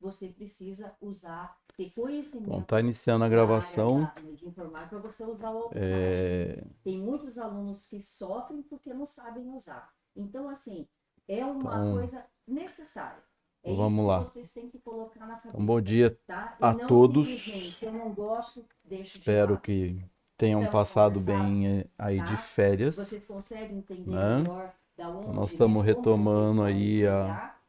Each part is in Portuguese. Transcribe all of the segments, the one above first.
você precisa usar, ter conhecimento. Bom, tá iniciando a na área gravação. de informática para você usar o AutoCAD. Tem muitos alunos que sofrem porque não sabem usar. Então, assim, é uma coisa necessária. É isso vamos que lá. vocês têm que colocar na cabeça. Então, bom dia tá? a E não todos. simplesmente, eu não gosto, deixo de Espero lado. que tenham Estamos passado conversados, bem aí de tá? férias, Vocês conseguem entender né? melhor da Então, onde, nós né, estamos como vocês retomando vão aí entregar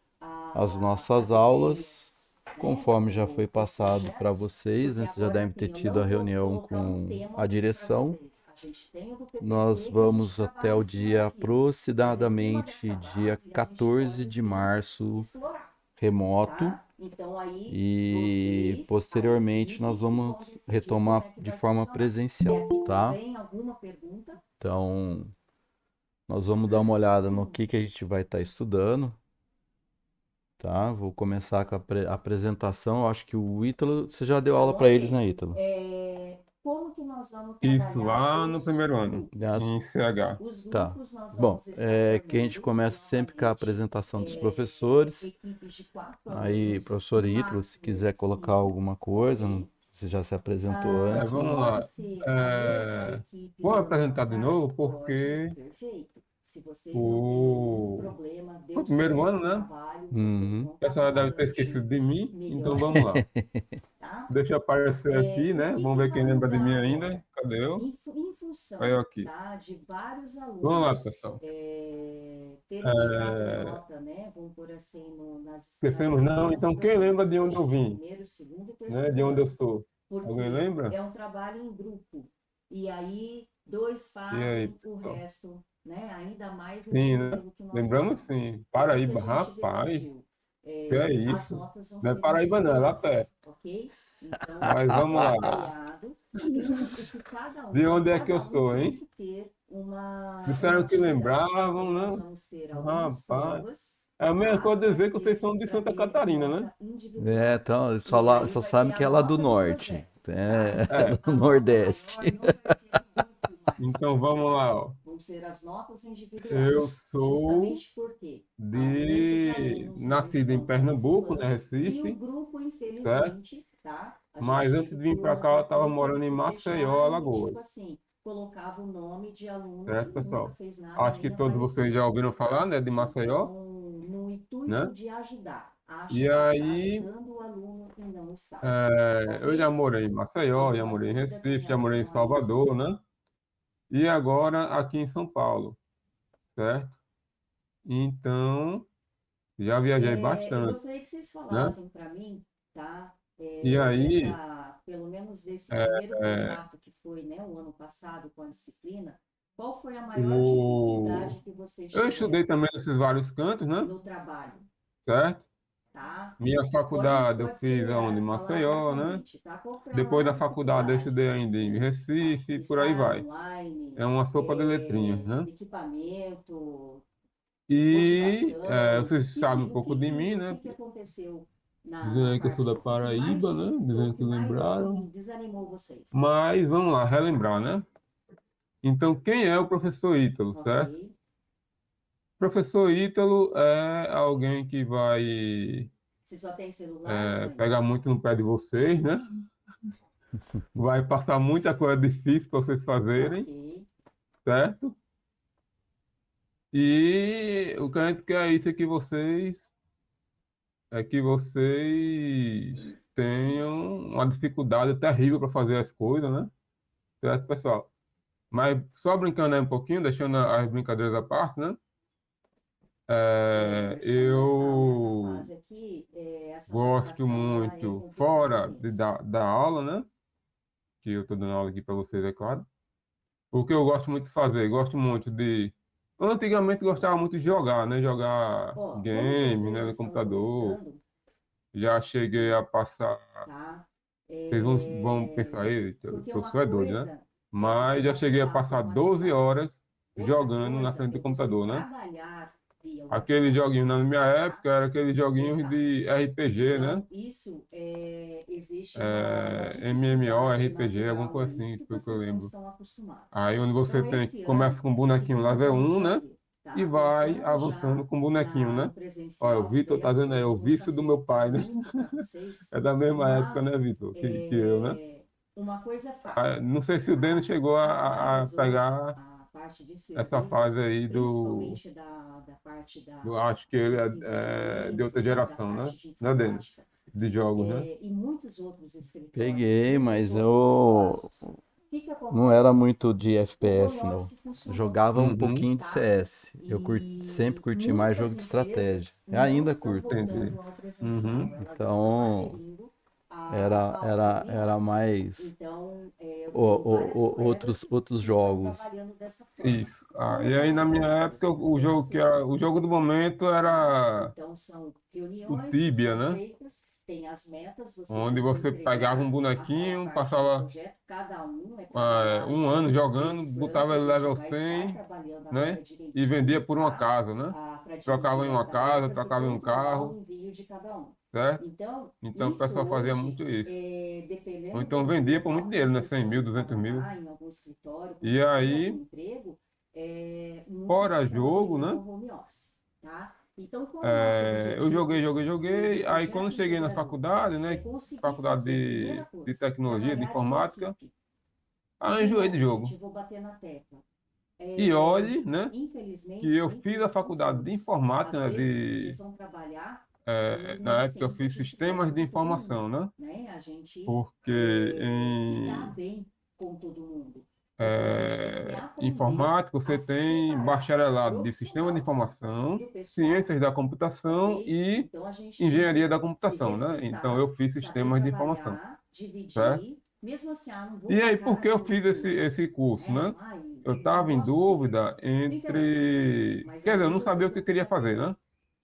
as nossas as aulas, ideias, né, conforme já foi os passado para projetos, vocês, né? porque Vocês já agora devem sim, ter eu tido a não vou reunião colocar um com tema a para direção. vocês. A gente tem o do Nós PPC e a gente vamos até trabalha o em cima dia daquilo. Mas em cima aproximadamente dessa dia base, a gente 14 pode, de sim, março, explorar, remoto. tá? Então aí E vocês, a posteriormente equipe, nós que vamos vão decidir como retomar é que de vai forma funcionar. presencial, tá? Tem alguma pergunta? Então, nós vamos dar uma olhada no que a gente vai estar estudando, tá? Vou começar com a apresentação. Eu acho que o Ítalo, você já deu aula para eles, né, Ítalo? Como que nós vamos Isso, trabalhar lá no os primeiro ano, Já- em CH. Os Tá. grupos nós Bom, vamos estar que a gente formando, começa sempre com a novamente, apresentação dos professores. equipes de 4 Aí, alunos, professor no Ítalo, se máximo quiser colocar 5, alguma coisa, ok? você já se apresentou antes. Vamos Pode lá. ser a mesma equipe do Vou ano apresentar de passado? novo Pode, porque perfeito. Se vocês não têm nenhum o, problema, o deu primeiro certo ano, o né? trabalho, vocês Uhum. vão O estar pessoal deve ter trabalhando esquecido de juntos mim, então melhor, vamos lá. tá? Deixa eu aparecer aqui, né? O que Vamos que ver quem vai lembra de mim mudar ainda. agora? Cadê eu? Em Olha função, eu aqui. tá, de vários Vamos lá, alunos pessoal. terem tirado nota, né, vamos por assim, nas Esquecemos não? Então quem lembra de onde eu vim? primeiro, segundo e Né? terceiro De onde eu ano. sou? Alguém Porque lembra? é um trabalho em grupo. E aí, dois E aí, fazem o pessoal? resto, né? Ainda mais nesse Sim, né? modelo que nós Lembramos estamos. sim. O que que Paraíba, a gente rapaz. decidiu? Que é As isso? notas vão Não é ser Paraíba não, é lá individuais, perto. ok? Então, Mas vamos lá. apoiado, e que De onde é que eu cada um sou, tem hein? que ter uma Disseram que atividade. lembravam, Então, nós não? vamos ter algumas Rapaz. provas, É a mesma tá? coisa Para dizer que vocês são de para Santa ter Catarina, né? nota individual. Então, eles E aí só vai ter sabem a que é lá do nota do norte. projeto, É, tá? É. do A nota Nordeste. maior não vai ser em grupo mais. Então vamos lá, ó. Vão ser as notas individuais. Eu sou Justamente porque há muitos alunos não nascido em estão Pernambuco, né, participando, e o Recife, grupo, certo? infelizmente, tá? A Mas gente antes de teve vir para turmas cá, eu estava aqui que morando eles em se Maceió, fecharam e, tipo Alagoas, assim, colocava o nome de aluno que certo, nunca pessoal? fez nada Acho que nem todos vocês apareceu, já ouviram falar, tá? né, de Maceió, Então, no intuito né? de ajudar, acha E que está aí, ajudando o aluno e não está, eu já ok? morei em Maceió, Alguma já morei em dúvida com Recife, já morei em relação a isso? Salvador, né? E agora aqui em São Paulo, certo? Então, já viajei Eu bastante, gostaria que vocês né? falassem para mim, tá? E aí, Pelo menos desse é, primeiro é, contato que foi, né, o ano passado com a disciplina, qual foi a maior o... dificuldade que vocês eu estudei tiveram também nesses vários cantos, né? no trabalho, Certo? tá? Minha faculdade eu Pode fiz ser aonde? Em Maceió, né? aleatoriamente, tá? Qual foi a Depois da maior faculdade eu dificuldade, estudei ainda em né? Recife e por aí Estar vai. online, É uma sopa de letrinhas, né? equipamento, E motivação, vocês sabem um pouco de mim, o né? que que aconteceu Dizem na aí que eu sou parte, da o que que mais Paraíba, né? dificultou, o Dizendo que que mais lembraram. assim desanimou vocês, Mas vamos lá, relembrar, né? Então, quem é o professor Ítalo, ok? certo? Professor Ítalo é alguém que vai Você só tem celular ou mãe? pegar muito no pé de vocês, né? Vai passar muita coisa difícil para vocês fazerem, Ok. certo? E o que a gente quer é isso, é que vocês tenham uma dificuldade terrível para fazer as coisas, né? Certo, pessoal? Mas só brincando aí um pouquinho, deixando as brincadeiras à parte, né? Emerson, nessa Eu fase aqui, essa gosto adaptação ela é muito, complicada fora de mesmo. dar aula, né? Que eu estou dando aula aqui para vocês, é claro. O que eu gosto muito de fazer, gosto muito de... Eu antigamente gostava muito de jogar, né? Jogar Ó, como game, né? vocês No estão computador. começando, Já cheguei a passar... tá? Vocês vão pensar aí, o Porque uma professor é doido, né? coisa é você Mas já cheguei a bate-papo passar no 12 WhatsApp. horas Outra jogando na coisa frente é do você computador, né? trabalhar via Aquele WhatsApp, joguinho na minha tá? época era aqueles joguinhos Exato. de RPG, né? Então, isso existe uma MMO, dificuldade RPG, alguma natural coisa aí assim, que foi o que eu vocês não lembro. estão acostumados. Aí onde você Então, tem, esse ano, começa com um o que bonequinho que nós level vamos 1, né? fazer? tá? e vai Pensando avançando já com o bonequinho, na né? no Olha, o presencial, que Vitor daí tá as vendo aí, o coisas vão vício do meu pai, facilitar né? muito para vocês, É da mesma época, né, mas Vitor? Que eu, né? uma coisa é Ah, fato, não sei se o Denis tá? chegou As a áreas hoje, pegar a parte de essa fase serviços, aí principalmente da parte eu acho que ele de é de desenvolvimento, outra né, da geração, né? parte de Né, Denis? informática, De jogos, né? e muitos outros escritórios, Peguei, muitos mas outros eu negócios, o que que não era acontece? muito de O home FPS, não. office funcionou, Jogava um Uhum, pouquinho de tá? CS. Sempre E curti mais jogo muitas de estratégia. empresas Eu não ainda estão curto. entendi. voltando ao presencial, Uhum, elas estão Então, aderindo era, ao era, home era office. mais Então, eu tenho vários colegas outros que estão jogos. trabalhando dessa forma. isso. Como E aí pode na ser minha feito? época o É jogo que assim, era o jogo do momento tá? era Então, são o reuniões que Tibia, são né? feitas, tem as metas, você Onde tem que você pegava um entregar aquela bonequinho, parte do passava projeto, cada um é trabalhado um ano com um jogando, Scrum, botava que a ele gente level vai estar 100, trabalhando agora né? E vendia direitinho, por uma tá? casa, né? Para Trocava dividir em as uma casa, tarefas e trocava em um controlar o carro, envio de cada um. certo? Então, Então o isso pessoal fazia hoje, muito isso. Ou dependendo então vendia do por muito local que dinheiro, né? vocês 100 mil, forem 200 mil. trabalhar, em algum escritório, E conseguir algum aí, emprego, muitos fora estão jogo, aderindo né? ao home office, tá? Então, qual o nosso Eu objetivo joguei. do Aí quando projeto cheguei na Empregador? faculdade, É né? conseguir Faculdade fazer, primeira de coisa, tecnologia, de trabalhar em informática, equipe. E, aí eu de enjoei de novo, jogo. gente, eu vou bater na tecla. E É, olhe, né? Que infelizmente, eu nem fiz a todos são faculdade de flores. informática, Às né? vezes, vocês vão trabalhar e nem Na época eu sempre a fiz gente sistemas gosta de de todo informação, mundo, né? né? A gente Porque se dá em bem com todo mundo. Então, a gente tem que aprender informática você a tem separar o bacharelado de sistema de profissional informação, do pessoal, ciências da computação ok? e Então, a gente tem engenharia que da se computação, né? Então respeitar, eu fiz saber sistemas de informação, trabalhar, certo? dividir. Mesmo assim, não vou E aí, pagar por que eu naquele fiz pique, esse curso, né? né? Eu Eu estava em gosto dúvida do interesse, entre. mas Quer dizer, eu aí não sabia o vocês que vão eu ter que queria fazer, aprender né?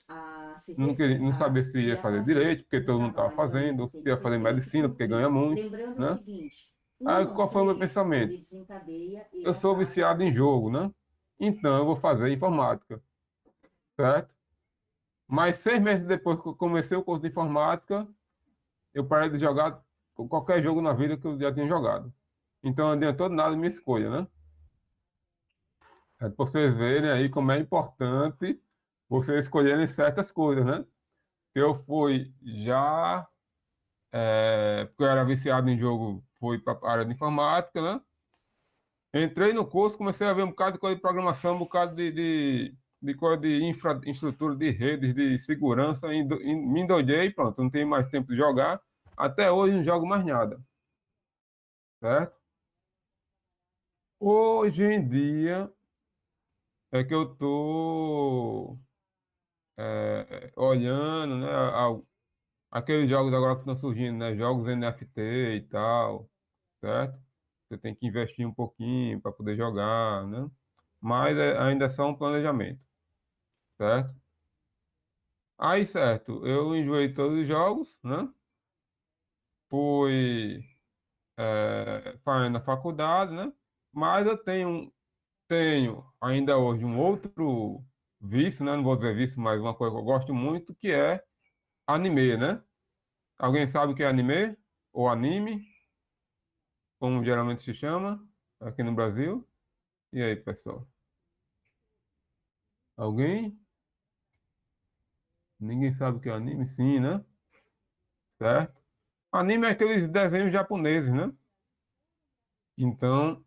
a se Não sabia respeitar se e ia a fazer fazer direito, porque um todo mundo estava trabalho fazendo, ou que se tem que ia ser fazer feito e medicina, porque cumprir. ganha muito, Lembrando o né? seguinte, um Aí não qual foi o meu fez, pensamento? ele desencadeia, ele Eu sou acaba viciado em com jogo, tudo. né? Então eu vou fazer informática, certo? Mas 6 meses depois que eu comecei o curso de informática, eu parei de jogar qualquer jogo na vida que eu já tinha jogado. Então não adiantou nada a minha escolha, né? É para vocês verem aí como é importante vocês escolherem certas coisas, né? Eu fui já, porque eu era viciado em jogo, fui para a área de informática, né? Entrei no curso, comecei a ver um bocado de coisa de programação, um bocado de coisa de infraestrutura, de redes, de segurança, me endoidei, pronto, não tenho mais tempo de jogar. Até hoje não jogo mais nada, certo? Hoje em dia é que eu tô olhando, né, aqueles jogos agora que estão surgindo, né, jogos NFT e tal, certo? Você tem que investir um pouquinho para poder jogar, né? Mas ainda é só um planejamento, certo? Aí, certo, eu enjoei todos os jogos, né? Fui fazendo a faculdade, né? Mas eu tenho ainda hoje um outro vício, né? Não vou dizer vício, mas uma coisa que eu gosto muito, que é anime, né? Alguém sabe o que é anime? Ou anime, como geralmente se chama aqui no Brasil? E aí, pessoal? Alguém? Ninguém sabe o que é anime? Sim, né? Certo? Anime é aqueles desenhos japoneses, né? Então,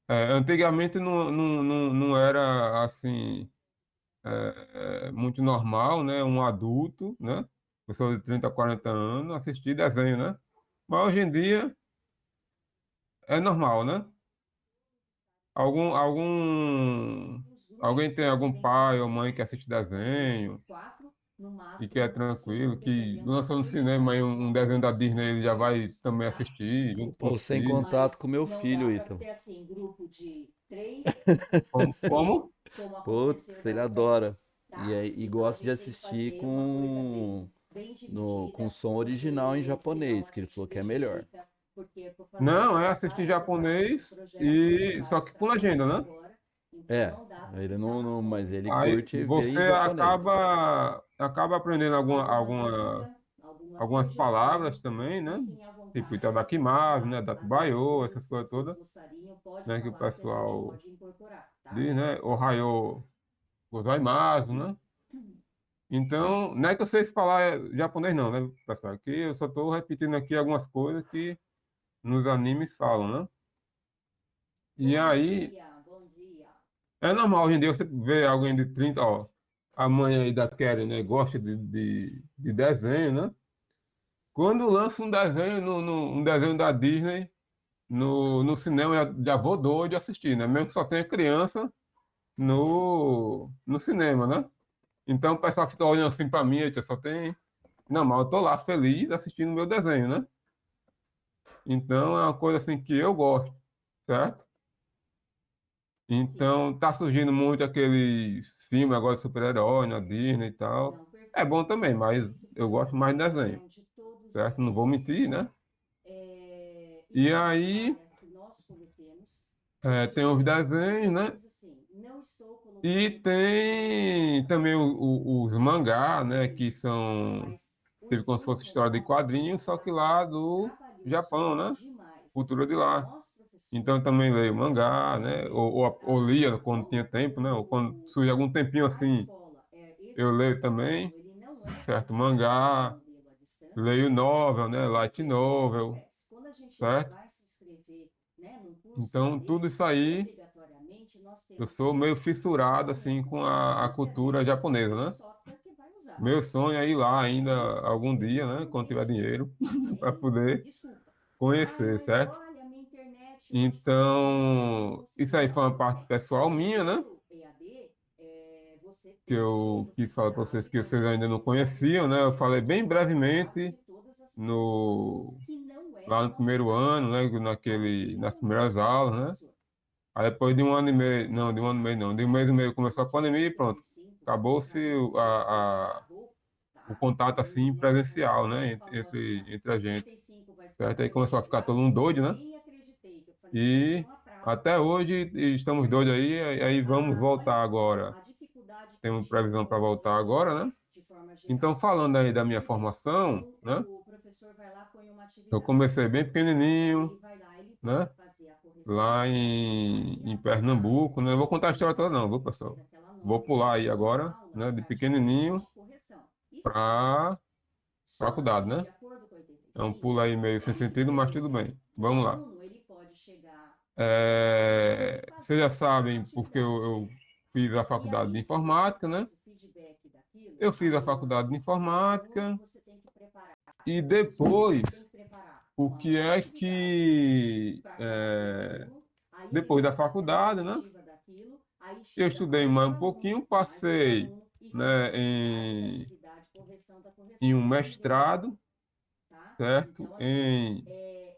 antigamente não era assim muito normal, né? Um adulto, né? Pessoa de 30, 40 anos assistir desenho, né? Mas hoje em dia é normal, né? Os Alguém dois tem algum bem pai ou mãe que grandinhos, assiste ok? desenho Quatro, no e que é máximo tranquilo, cinco, que dependendo lança no do cinema aí edital. um desenho da Alguns Disney, ele mais já vai velhos, também tá? assistir junto com Tô os sem filhos. contato Mas com meu não dá filho, para Ítalo. ter assim grupo de três, seis, Como? como aconteceu Putz, da ele outra adora. vez, tá? E Então a gosta de gente tem que assistir fazer uma coisa bem com dividida, som original em porque senão japonês, a que ele gente falou que é melhor. prejudica, porque por fazer Não, é assistir em várias semanas de japonês projeto, são e só vários que com legenda, trabalhos né? agora, então É, não dá para ele ficar nas mas costas ele de um. Aí curte ver em você japonês. acaba aprendendo Alguma dúvida? algumas palavras também, né? Tipo Itadakimasu, né? Dakimayo, essas coisas todas, né? Que o pessoal diz, né? Ohayo gozaimasu, né? Então, não é que eu sei falar japonês não, né, pessoal? Aqui eu só estou repetindo aqui algumas coisas que nos animes falam, né? E aí, Bom dia. é normal hoje em dia você ver alguém de 30, ó, a mãe aí da Kelly, né, gosta de desenho, né? Quando lança um desenho, um desenho da Disney no cinema, já vou doido de assistir, né? Mesmo que só tenha criança no cinema, né? Então o pessoal fica olhando assim para mim, "Eita, só tem. Não, mas eu tô lá feliz assistindo meu desenho, né? Então é uma coisa assim que eu gosto, certo? Então tá surgindo muito aqueles filmes agora de super-herói na Disney e tal. Não, É bom perfeito. também, mas Isso eu foi gosto mais de uma desenho, visão de todos certo? os Não vou dias. mentir, né? Isso E é uma aí falha que nós cometemos. tem os E desenhos, né? precisamos, assim, não estou E colocando tem também os mangá, né? Que são mas o teve como se ensino fosse história de remoto, quadrinhos, ele só que está lá sendo do trabalhoso Japão, né? demais. Cultura de E lá. nós, Então eu professores, também leio mangá, né? Ou lia quando tinha tempo, né? Ou quando surge algum tempinho a assim, escola, eu esse leio curso, também, ele não é certo? para Mangá, modelo à distância. leio novel, né? Light Porque o que novel, acontece? Quando a gente certo? vai se inscrever, né, num curso Então tudo EAD, isso aí, obrigatoriamente nós eu temos sou que meio ter fissurado assim como com a cultura internet japonesa, o né? software que vai usar. Meu sonho é ir lá ainda E o algum software dia, né? Quando tiver normalmente dinheiro, para tem poder desculpa. Ai, conhecer, mas certo? olha, minha internet hoje falhou, eu não Então, isso consegui. aí foi Não, uma tudo parte bem. pessoal minha, né? Pelo EAD, você Que tem que ter, eu você quis falar para vocês sabe, que quando vocês ainda você não escreve conheciam, né? Eu EAD, falei bem você sabe brevemente de todas essas condições, no, que não é lá o no nosso primeiro caso. ano, né? Aqui Nas não, eu primeiras sou um aulas, né? professor. Aí depois de um ano e meio, não, de um ano e meio não, de um mês e meio começou a pandemia e pronto. Acabou-se o Tá? contato assim Nossa, presencial, ele né? falou assim, ó, Entre a gente, 35 vai ser certo? Aí amanhã começou a ficar todo integral, mundo doido, eu né? nem acreditei, que eu falei, gente, E um atraso até hoje estamos doidos aí, aí vamos Olha voltar só, agora. a dificuldade que eu Temos tive previsão com para os voltar agora, né? professores, de forma Então, geral. falando aí da minha Por quê? formação, né? O professor vai lá, põe uma Eu atividade. comecei bem Aí ele pequenininho, vai lá, ele tem né? que fazer a correção Lá daquela atividade e em aplicar Pernambuco, né? Não vou contar a os história toda não, viu, conteúdos, né, pessoal? daquela Vou nota pular aí em uma agora, aula né? De praticamente pequenininho de correção. Isso tudo bem. para Só faculdade, que, de né? acordo com É um 85, pulo aí meio sem sentido, mas tudo bem. o Vamos lá. aluno ele pode chegar na sala e Vocês fazer já aquela sabem porque atividade. eu fiz a E faculdade de aí, se você informática, né? faz o feedback daquilo, Eu fiz a faculdade de amanhã, cada aluno informática você tem que preparar. e O professor depois, tem que preparar o uma que nova é atividade que para aquele aluno. Aí ele depois da vai fazer a faculdade, né? corretiva daquilo. Aí Eu chega estudei mais mais outro um aluno, pouquinho, mais outro passei, aluno e né, atividade da atividade, correção da em correção. um Ninguém para, mestrado, tá? certo? Então, assim, Em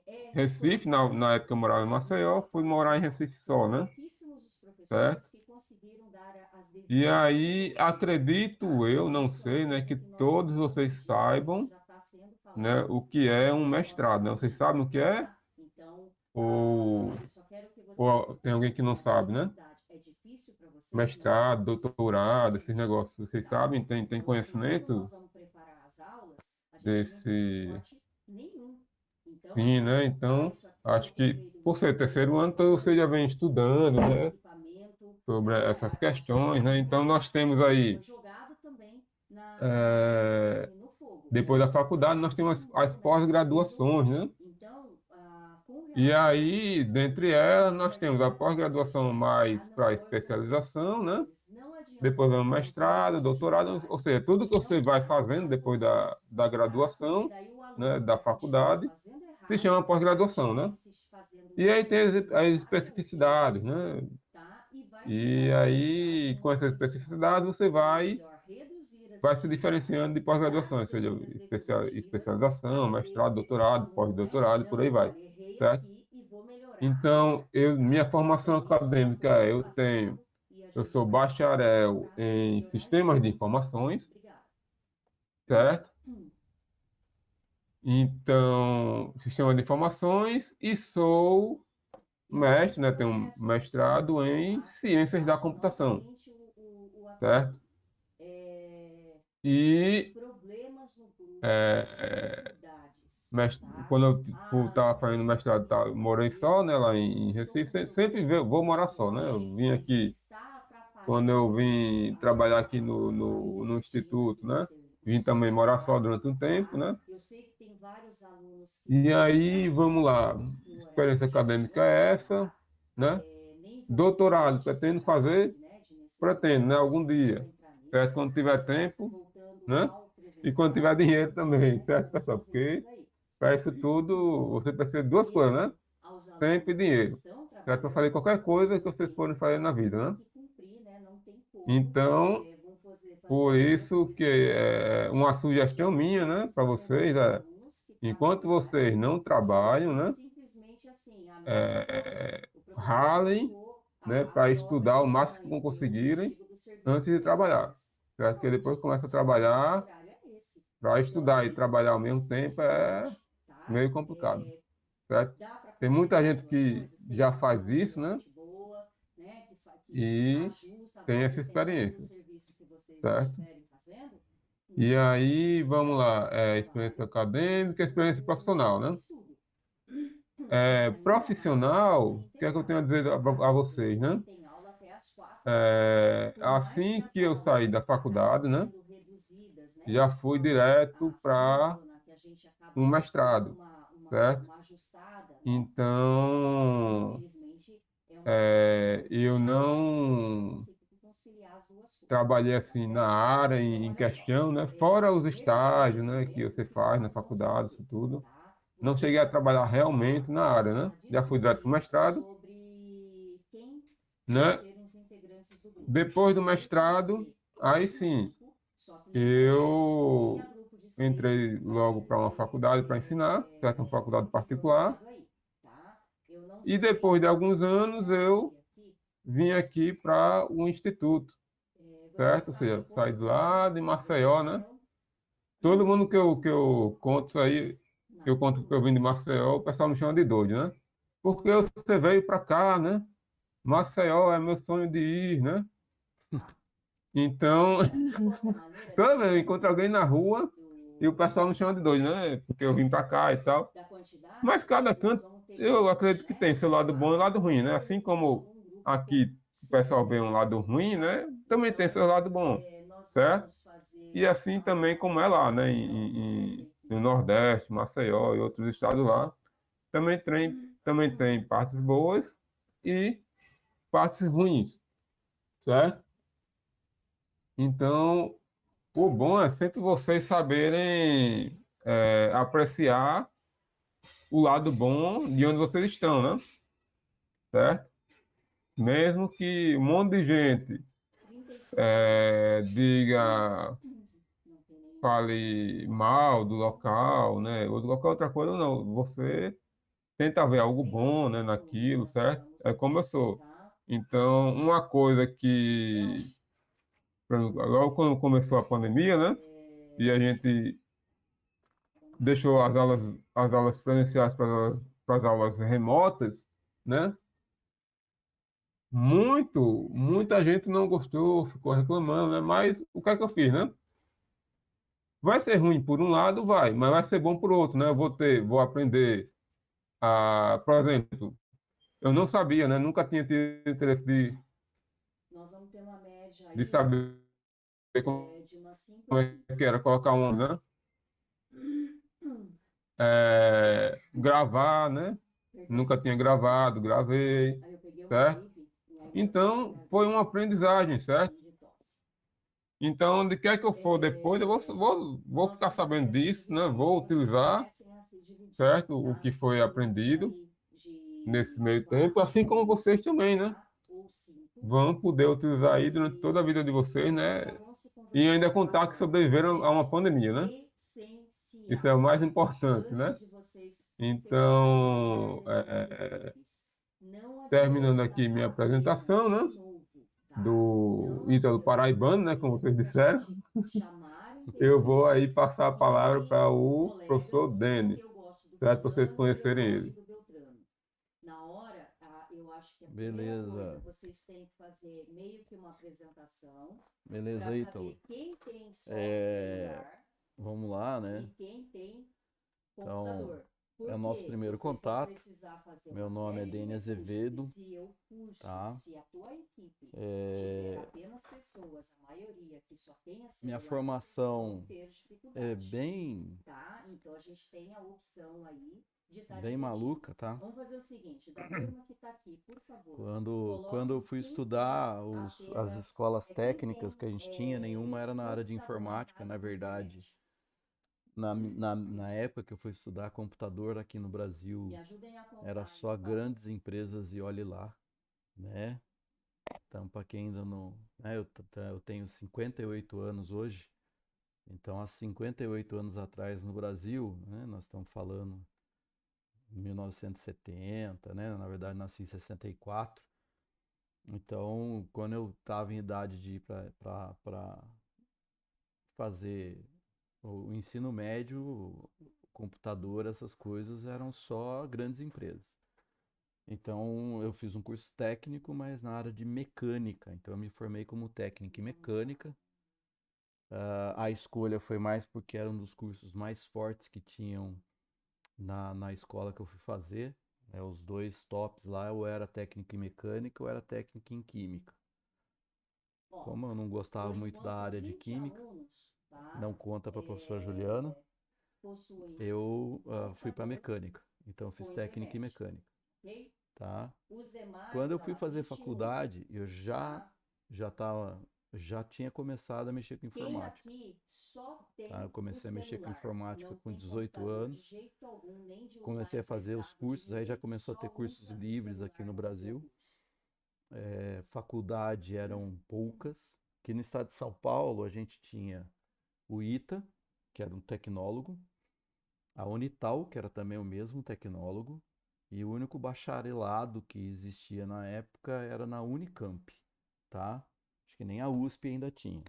foi Recife, na época eu morava em problemas Maceió, na fui morar em faculdade. Recife Foram só, né? pouquíssimos os Certo? professores que conseguiram dar as E devidas aí, tá? acredito eu, não Isso é uma sei, né, coisa que que nós todos vamos vocês corrigir, isso saibam, já está sendo né, falado o que é um na nossa mestrado, né? Vocês rede, sabem o que é? tá? Então, Ou, eu só quero que vocês ou tem alguém que entendam, se não a sabe, né? dificuldade é difícil para vocês, não é Mestrado, difícil para doutorado, esses gente, negócios. Vocês tá? sabem, tem Então, assim, quando conhecimento nós vamos preparar as aulas, a gente não tem desse. suporte nenhum. Então, Sim, assim, né? Então, isso aqui acho eu tenho que feito por ser muito terceiro ano, então você já vem estudando, né, sobre essas questões, né? Então, nós temos aí, foi jogado também eh, assim, no fogo. depois da faculdade, nós Todo temos as mundo, né, mudou. pós-graduações, né? Então, com E relação a aí, isso, sim, dentre elas, nós temos a agora a pós-graduação gente está mais para orientando os especialização, né? professores. Não adianta Depois vem o vocês terem mestrado, doutorado, ou seja, atividades tudo que que não você vai tragam fazendo as depois soluções, da tá? Porque graduação, daí o né, aluno da vai continuar faculdade, fazendo se errado, chama vai pós-graduação, continuar né? fazendo E aí errado tem porque não as sabe ou especificidades, esqueceu, né? tá? E vai E gerar aí, com uma essas redução. especificidades, você Então, é melhor reduzir as vai se diferenciando atividades, de dar pós-graduação, as ou seja, devidas devolutivas para especialização, que mestrado, o doutorado, aluno pós-doutorado, e por não, aí vai, olha, errei certo? aqui e vou melhorar amanhã. Então, minha formação Então, isso já acadêmica, foi eu tenho, repassado e a eu gente sou vai trabalhar bacharel para em melhorar sistemas isso. de informações, Obrigada. certo? Então, sistema de informações e sou E depois mestre, eu né? Tenho um começo vocês, mestrado em tá? ciências da Faço computação, novamente o apelo. certo? É, E problemas no grupo. Quando eu estava fazendo mestrado, eu morei só, né, lá em Recife, sempre vou morar só, né? Eu vim aqui, quando eu vim trabalhar aqui no Instituto, né? Vim também morar só durante um tempo, né? E aí, vamos lá, experiência acadêmica é essa, né? Doutorado, pretendo fazer, pretendo, né, algum dia, certo? Quando tiver tempo, né? E quando tiver dinheiro também, certo, pessoal? Porque para isso tudo, você precisa de duas coisas, né? Tempo e dinheiro. Certo? Para fazer qualquer coisa que vocês forem fazer na vida, né? Então, por isso que é uma sugestão minha, né, para vocês é, enquanto vocês não trabalham, né, ralem, né, para estudar o máximo que conseguirem antes de trabalhar. Certo? Porque depois que começa a trabalhar, para estudar e trabalhar ao mesmo tempo é meio complicado, certo? Tem muita gente que já faz isso, né? E tem essa experiência, certo? E aí, vamos lá, experiência acadêmica, experiência profissional, né? Profissional, o que é que eu tenho a dizer a vocês, né? Assim que eu saí da faculdade, né? Já fui direto para um mestrado, certo? Então, eu não trabalhei assim na área em questão, né? Fora os estágios, né, que você faz na faculdade, isso tudo. Não cheguei a trabalhar realmente na área, né? Já fui direto para o mestrado, né? Depois do mestrado, aí sim, eu entrei logo para uma faculdade para ensinar, certo? Uma faculdade particular. E depois de alguns anos, eu vim aqui para o instituto, certo? Ou seja, saí de lá de Maceió, né? Todo mundo que eu conto isso aí, que eu conto que eu vim de Maceió, o pessoal me chama de doido, né? Porque você veio para cá, né? Maceió é meu sonho de ir, né? Então, toda vez eu encontro alguém na rua e o pessoal me chama de doido, né? Porque eu vim para cá e tal. Mas cada canto, eu acredito que tem seu lado bom e lado ruim, né? Assim como aqui o pessoal vê um lado ruim, né? Também tem seu lado bom, certo? E assim também como é lá, né? No Nordeste, Maceió e outros estados lá, também tem partes boas e partes ruins, certo? Então, o bom é sempre vocês saberem apreciar o lado bom de onde vocês estão, né? Certo? Mesmo que um monte de gente diga, fale mal do local, né? Ou do local é outra coisa, não. Você tenta ver algo bom, né, naquilo, certo? É como eu sou. Então, uma coisa que, por exemplo, logo quando começou a pandemia, né? E a gente deixou as aulas presenciais para as aulas remotas, né? Muita gente não gostou, ficou reclamando, né? Mas o que é que eu fiz, né? Vai ser ruim por um lado, vai, mas vai ser bom por outro, né? Eu vou aprender por exemplo, eu não sabia, né? Nunca tinha tido interesse de saber como é que era colocar um, né? Gravar, né? Nunca tinha gravado, gravei, certo? Então, foi uma aprendizagem, certo? Então, onde quer que eu for depois, eu vou ficar sabendo disso, né? Vou utilizar, certo? O que foi aprendido nesse meio tempo, assim como vocês também, né? Vão poder utilizar aí durante toda a vida de vocês, né? E ainda contar que sobreviveram a uma pandemia, né? Isso é o mais importante, né? Então, terminando aqui minha apresentação, né? Do Ítalo Paraibano, né? Como vocês disseram, eu vou aí passar a palavra para o professor Dene, certo? Para vocês conhecerem ele. Beleza. Beleza, Ítalo. vamos lá, né? E quem tem Então, computador. é o nosso primeiro Você, se contato. precisar fazer Meu uma nome é série de Dene recursos, Azevedo, e se eu curso, tá? se a tua equipe tiver É, apenas pessoas, a maioria que só tenha minha celular, vocês vão formação ter é dificuldade, bem, tá? Então a gente tem a opção aí de estar bem dividindo. maluca, tá? Vamos fazer o seguinte, da turma que está aqui, por favor, Quando eu coloque fui quem estudar tem as apenas, escolas quem técnicas tem que a gente tinha, nenhuma era na área de computador na informática, na casa com verdade. internet. Na época que eu fui estudar computador aqui no Me Brasil, ajudem a contar era aí, só por favor. grandes empresas e olhe lá, né? Então, para quem ainda não, né, eu tenho 58 anos hoje, então há 58 anos atrás no Brasil, né, nós estamos falando em 1970, né? Na verdade, nasci em 64. Então, quando eu estava em idade de ir para fazer o ensino médio, computador, essas coisas eram só grandes empresas. Então, eu fiz um curso técnico, mas na área de mecânica. Então, eu me formei como técnico em mecânica. A escolha foi mais porque era um dos cursos mais fortes que tinham na escola que eu fui fazer. Né? Os dois tops lá, ou era técnico em mecânica ou era técnico em química. Ó, Como eu não gostava por muito da enquanto, área de 20 química, alunos, não tá? conta para a professora Juliana, Possuem eu fui para computador mecânica. Então, eu com fiz técnica em internet, mecânica, ok? tá? Os Quando demais, eu a fui lá, fazer 21, faculdade, eu tá? já tava, já tinha começado a mexer com Quem informática, aqui só tá? Eu tem o comecei a mexer com celular, informática não com tem 18 computador de anos, jeito algum, nem de usar comecei a fazer os emprestado de cursos, aí já ninguém, começou a ter só cursos usa o livres aqui celular no para fazer o Brasil. curso. Faculdade eram poucas. Aqui no estado de São Paulo a gente tinha o ITA, que era um tecnólogo, a Unital, que era também o mesmo tecnólogo, e o único bacharelado que existia na época era na Unicamp, tá? Acho que nem a USP ainda tinha.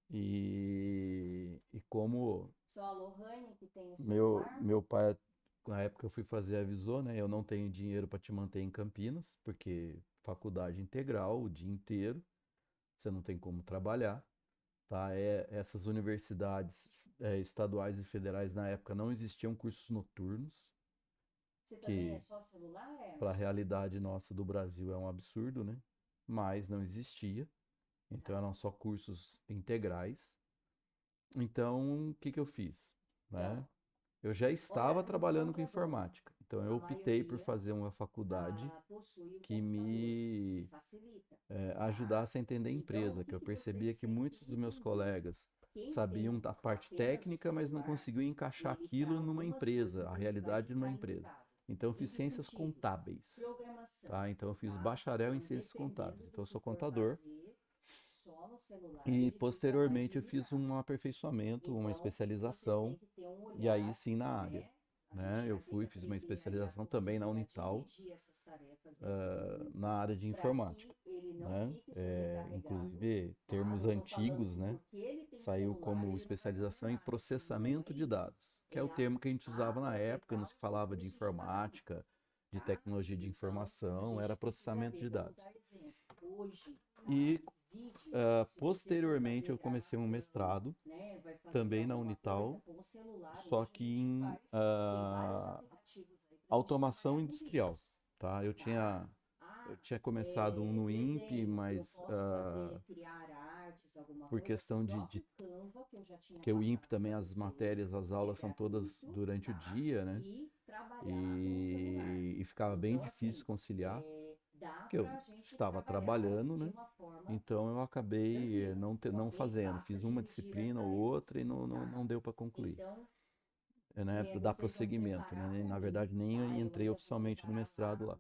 E como Só a Lohane que tem o meu, celular, meu pai, na época eu fui fazer, avisou, né? Eu não tenho dinheiro para te manter em Campinas, porque faculdade integral, o dia inteiro, você não tem como trabalhar, tá? Essas universidades estaduais e federais na época não existiam cursos noturnos, você também é que só celular, para a Emerson? realidade nossa do Brasil é um absurdo, né? Mas não existia, então Tá. eram só cursos integrais. Então, o que que eu fiz, né? Então, Eu já olha estava por trabalhando quanto com é bom. informática, então eu A optei por maioria fazer uma faculdade possui o que computador. me Facilita, tá? ajudasse a entender a Então, o empresa, que que eu que percebia vocês que têm que muitos dos meus entender? colegas Quem sabiam tem da parte apenas o técnica, mas não celular, conseguiam encaixar ele para aquilo numa algumas empresa, coisas a ele vai realidade numa ficar empresa. limitado. Então eu Em fiz que ciências sentido? contábeis, Programação, tá? Então eu fiz tá? bacharel em Então, ciências contábeis. dependendo do Então eu que sou for contador fazer, só no celular e ele fica mais posteriormente eu fiz limitado. um aperfeiçoamento, uma Então, vocês têm especialização que ter um e aí olhar, sim na área, né? A gente né? Eu vai ter que fui, fiz uma aprender aí a especialização também na conseguir Unital, dividir essas tarefas dentro do na grupo, área de para informática, que ele não né? fique sobrecarregado, Inclusive tá? termos Não estou falando antigos, que né? porque ele tem Saiu celular como ele não vai fazer especialização em nada. Não é processamento de isso. dados, que é o É termo que a gente usava na época, não aproveitar se o seu falava de curso de cada um, informática, de tá? tecnologia de Então, a informação, era gente precisa processamento ver, de vamos dados. dar exemplo. Hoje, E vídeos, se você for posteriormente fazer eu comecei um gravação, mestrado, né, vai fazer também na alguma coisa Unital, com o celular, só hoje a que gente em faz, tem vários aplicativos aí para a gente automação trabalhar com industrial, vídeos, tá? tá? Eu Ah, tinha começado um no INPE, desenho, eu mas posso fazer, criar artes, alguma por coisa com o questão próprio Canva, que eu já tinha porque o INPE passado também para as vocês, matérias, as que é aulas são todas gratuito, durante o tá? dia, né? E trabalhar no celular. E ficava bem Então, difícil assim, conciliar, dá porque eu para a gente estava trabalhar trabalhando, de né? uma forma Então eu acabei tranquila, não ok? fazendo. Basta Fiz uma dividir as disciplina ou outra e tarefas, não tá? deu para concluir, Então, né? Para dar vocês vão prosseguimento, preparar né? para Na mim, verdade, tá? nem Eu entrei ainda vou oficialmente no mestrado gravar lá.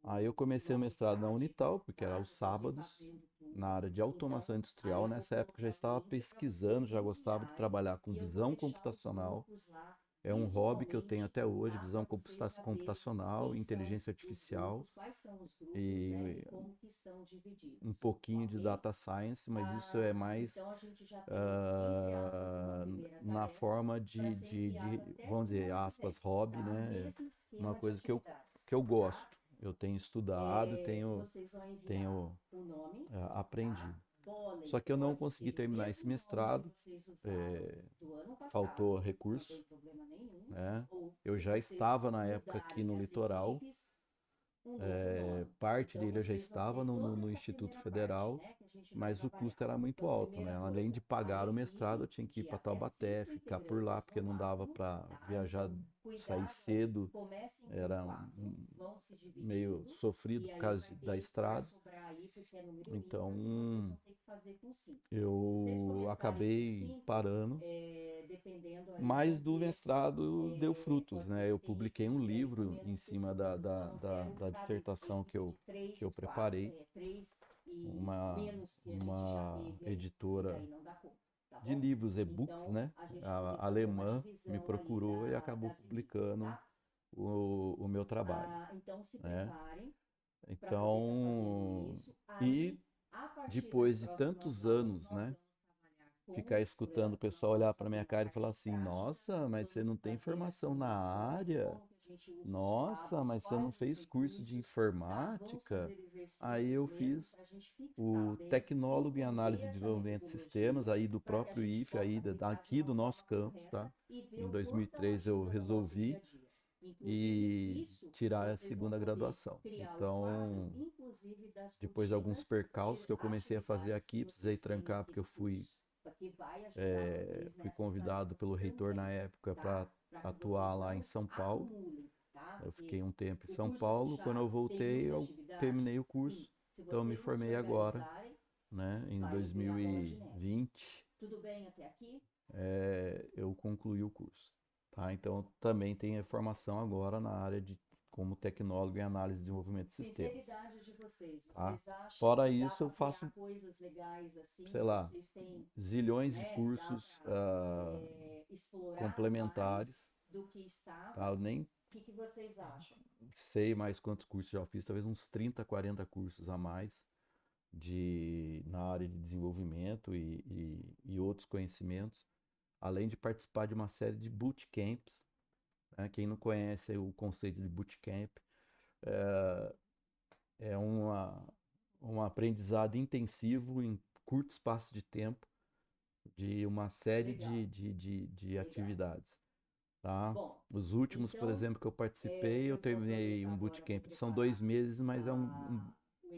Aí eu comecei o nosso mestrado na CAD, Unital, porque era tá? aos Que eu estou sábados, refazendo na tudo. área de Então, automação aí industrial. eu vou Nessa época eu já colocar o estava link para pesquisando, vocês já gostava de enviarem trabalhar com e eu vou visão deixar os computacional. grupos lá É um hobby que eu tenho visualmente, até hoje, tá? visão Para vocês já verem computacional, quem são inteligência os artificial grupos, quais são os grupos, né? E e como que estão um divididos, pouquinho de ok? data science, mas isso é mais Então a gente já tem, entre aspas, uma primeira na tarefa forma para ser enviado até vamos dizer, semana que aspas, vem, hobby, tá? né? Mesmo Uma esquema de coisa que atividades, eu tá? gosto. Eu tenho estudado, Vocês vão enviar tenho o nome, aprendido. vôlei, Só que eu não pode consegui ser o terminar esse mesmo nome mestrado, que vocês usaram do ano passado, faltou não recurso, tem problema nenhum. né? Ou Eu se já vocês estava na época aqui mudarem no as litoral, equipes, um novo nome. parte Então dele eu já vocês vão estava ter toda no essa Instituto primeira Federal, parte, né, que a gente vai mas o trabalhar. custo era muito Então, alto, né? primeira Além coisa, de a pagar o mestrado, eu equipe tinha que ir de para até Taubaté, 5 ficar por lá, integrantes porque no não dava máximo, para tá? viajar, Então, sair cuidado aí. cedo, Comecem com era 4, vão se meio dividindo, sofrido e por aí causa da vai estrada. sobrar aí, porque é número Então, ímpar, e vocês vão ter que fazer com 5. Se vocês eu começarem com acabei 5, parando, dependendo aí, mas vão do ter, mestrado deu frutos, pode ser né? que Eu tenha publiquei um equipe aí com livro em menos cima pessoas. Eu só não quero, da sabe, dissertação equipe de que eu 3, 4, preparei, 3 e uma, menos que a gente já uma teve aí. E editora daí não dá conta, tá de bom? livros e-books, Então, né? a gente vai ter A que fazer uma alemã me divisão ali procurou e acabou das equipes, publicando tá? o meu trabalho, Então, se né? preparem para poder estar fazendo Então, isso. e Aí, a partir das depois de próximas tantos aulas, anos, nós né? vamos trabalhar com Ficar o escutando Scrum, o nós pessoal olhar vamos para fazer minha a cara e parte falar assim: prática, nossa, mas você vamos não tem trazer as formação na simulações, área? como que a gente usa os Nossa, quadros, mas você não quais os fez curso de recursos, tá? Vamos informática? fazer Aí exercícios eu mesmo fiz para a gente fixar o bem, tecnólogo em análise entender e essa desenvolvimento de metodologia, sistemas, aí do para que a próprio gente IFE, aí possa aplicar de aqui do uma nosso forma campus, correta tá? e ver Em o quanto ela 2003 eu ajuda no nosso dia a resolvi dia. Inclusive, e isso tirar a vocês vão segunda poder graduação. criar o quadro, Então, inclusive das depois de alguns rotinas percalços de que eu comecei a fazer atividades que aqui, precisei vocês têm trancar aqui porque eu no curso, que vai ajudar vocês fui nessas convidado tarefas pelo reitor na também, época para tá? Para que atuar vocês lá em não São Paulo. acumulem, tá? Eu fiquei Porque um tempo em o São curso Paulo. Quando eu já tem voltei, muita eu atividade? terminei o Sim. curso. Se Então, eu me vocês não se formei agora, organizarem, né? Em vai virar bola de neve. 2020, Tudo bem até aqui? eu concluí o curso, tá? Então, também tenho formação agora na área de como tecnólogo em análise e desenvolvimento de sistemas, Sinceridade de vocês, tá? vocês acham Fora que dá isso, para eu faço, criar coisas legais assim? sei lá, Vocês têm, zilhões de né? Dá cursos para explorar mais complementares, do que tá? estava? Eu O nem que vocês acham? sei mais quantos cursos já fiz, talvez uns 30, 40 cursos a mais na área de desenvolvimento e outros conhecimentos, além de participar de uma série de bootcamps, né? Quem não conhece o conceito de bootcamp, é um aprendizado intensivo em curto espaço de tempo de uma série Legal, de legal. atividades, tá? Bom, Os últimos, por então exemplo, que eu participei, eu eu vou terminei aproveitar um agora para bootcamp. São 2 meses, mas é o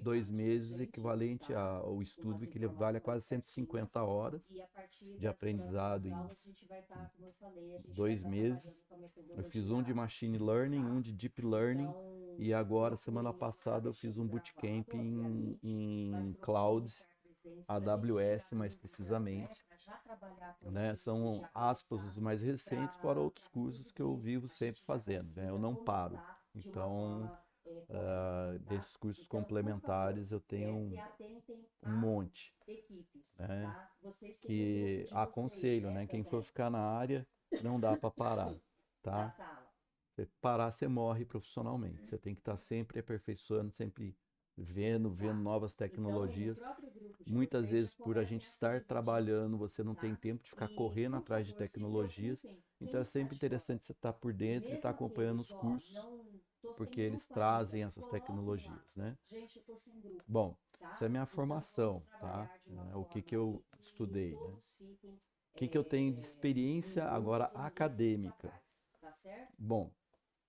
dois recado de meses urgente, equivalente tá? ao Com as estudo que ele vale a informações quase 150 certinhas. horas E a partir de das próximas aprendizado em aulas, a gente vai estar, como eu falei, a gente vai dois estar trabalhando meses. com a Eu fiz um de metodologia machine learning, um tá? de deep learning, Então, e agora, semana procurem um passada, eu fiz um artigo bootcamp gravado, obviamente, mas em procurem cloud, estar presentes para a gente AWS tirar mais dúvidas, né? precisamente, Para já trabalhar por né? aquilo e São já aspas os começar, mais recentes, fora para outros que cursos tudo que eu que vivo a sempre gente já fazendo, né? Eu consiga não paro. começar de uma Então, forma correta, tá? desses cursos Então, por favor, complementares, eu tenho prestem atentem um às monte, equipes, né? tá? Vocês têm o grupo Que de vocês, aconselho, né? né? Quem for Também, ficar na área, não dá para parar, da tá? sala. Você parar, você morre profissionalmente. Você tem que estar sempre aperfeiçoando, sempre vendo Tá. novas Então, no tecnologias. próprio grupo de Muitas vocês, já vezes, por a comecem gente a se estar dividir, trabalhando, você não tem tá? tempo de ficar E, correndo por atrás de favor, se tecnologias. preocupem Então, é quem está sempre de fora. interessante você estar por dentro e estar Mesmo acompanhando aqueles, os ó, cursos, não tô sem porque eles grupo ainda, trazem essas coloquem lá. tecnologias, né? Gente, eu tô sem grupo, Bom, isso é a tá? minha Então vamos formação, tá? trabalhar de uma O que que forma eu aí que estudei, né? todos fiquem O que que eu tenho de em experiência agora grupos e ninguém fique para acadêmica? trás, tá certo? Bom,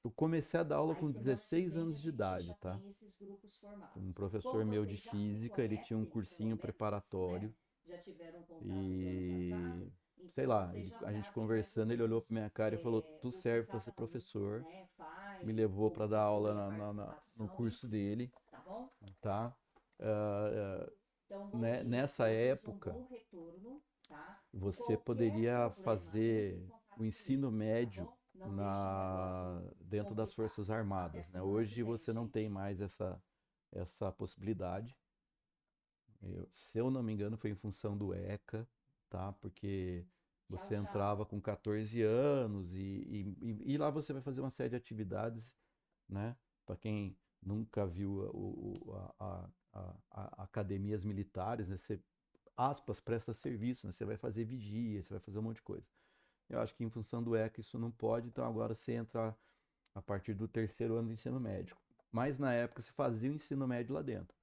eu comecei a dar aula Aí com semana que 16 vem a anos de gente idade, já tá? tem esses grupos Um formados. professor Como meu de vocês já se física, ele tinha um conhecem, pelo cursinho menos, né? preparatório Já tiveram contato do ano e, passado, sei então lá, vocês já a gente sabem mais ou conversando, ele olhou pra menos minha cara e falou: Tu o que serve para ser cada um, professor. né, Me faz, levou para o dar que aula foi a no participação, curso enfim, dele, tá bom? tá? Ah, Então, bom né? dia a Nessa todos, um época, bom retorno, tá? você Qualquer poderia problema, entre em fazer contato o ensino comigo, tá médio bom? Não deixem o negócio dentro das complicar. Forças Até Armadas, né? semana que Hoje vem, você não tem gente. mais essa possibilidade. Se eu não me engano, foi em função do ECA, tá? Porque Tchau, você entrava tchau. com 14 anos e lá você vai fazer uma série de atividades, né? Para quem nunca viu academias militares, né? Você, aspas, presta serviço, né? Você vai fazer vigia, você vai fazer um monte de coisa. Eu acho que em função do ECA isso não pode, então agora você entra a partir do terceiro ano do ensino médio. Mas na época você fazia o ensino médio lá dentro.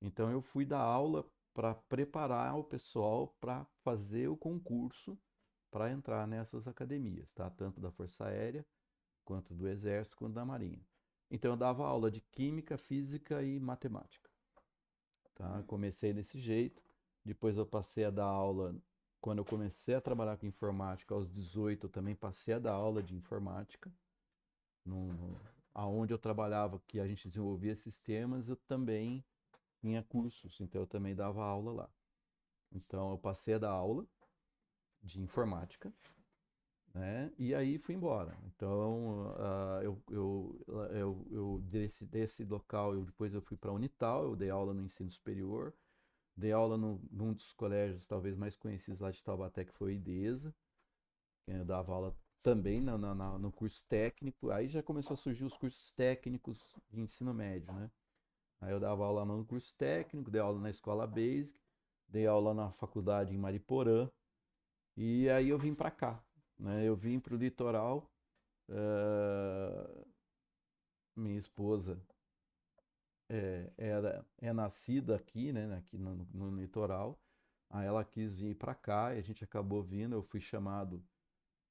Então eu fui dar aula para preparar o pessoal para fazer o concurso para entrar nessas academias, tá? Tanto da Força Aérea, quanto do Exército, quanto da Marinha. Então eu dava aula de Química, Física e Matemática, tá? Comecei desse jeito, depois eu passei a dar aula, quando eu comecei a trabalhar com informática, aos 18, eu também passei a dar aula de informática, aonde eu trabalhava, que a gente desenvolvia sistemas, eu também tinha cursos, então eu também dava aula lá. Então eu passei a dar aula de informática, né? E aí fui embora. Então eu desse local, depois eu fui para a Unital, eu dei aula no ensino superior, dei aula num dos colégios talvez mais conhecidos lá de Taubaté, que foi o IDESA, que eu dava aula também no curso técnico. Aí já começou a surgir os cursos técnicos de ensino médio, né? Aí eu dava aula no curso técnico, dei aula na escola basic, dei aula na faculdade em Mariporã, e aí eu vim para cá, né? Eu vim para o litoral, minha esposa é nascida aqui, né? Aqui no litoral, aí ela quis vir para cá e a gente acabou vindo, eu fui chamado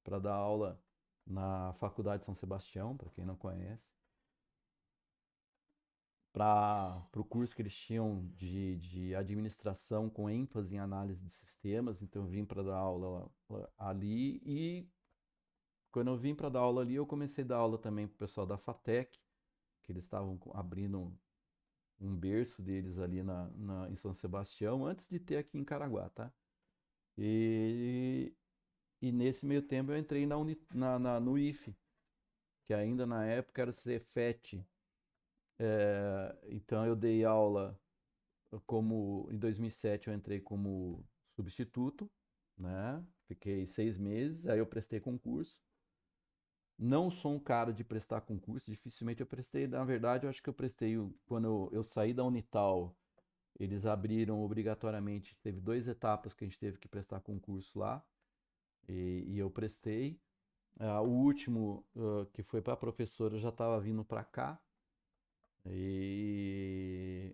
para dar aula na Faculdade de São Sebastião, para quem não conhece, para o curso que eles tinham de administração com ênfase em análise de sistemas. Então eu vim para dar aula ali e quando eu vim para dar aula ali, eu comecei a dar aula também para o pessoal da FATEC, que eles estavam abrindo um berço deles ali em São Sebastião, antes de ter aqui em Caraguá, tá? E, e nesse meio tempo eu entrei no IFE, que ainda na época era o Cefet. Então eu dei aula em 2007 eu entrei como substituto, né? Fiquei 6 meses, aí eu prestei concurso. Não sou um cara de prestar concurso, dificilmente eu prestei. Na verdade, eu acho que eu prestei quando eu saí da Unital. Eles abriram obrigatoriamente, teve 2 etapas que a gente teve que prestar concurso lá, e eu prestei. O último, que foi para professora, eu já estava vindo para cá, e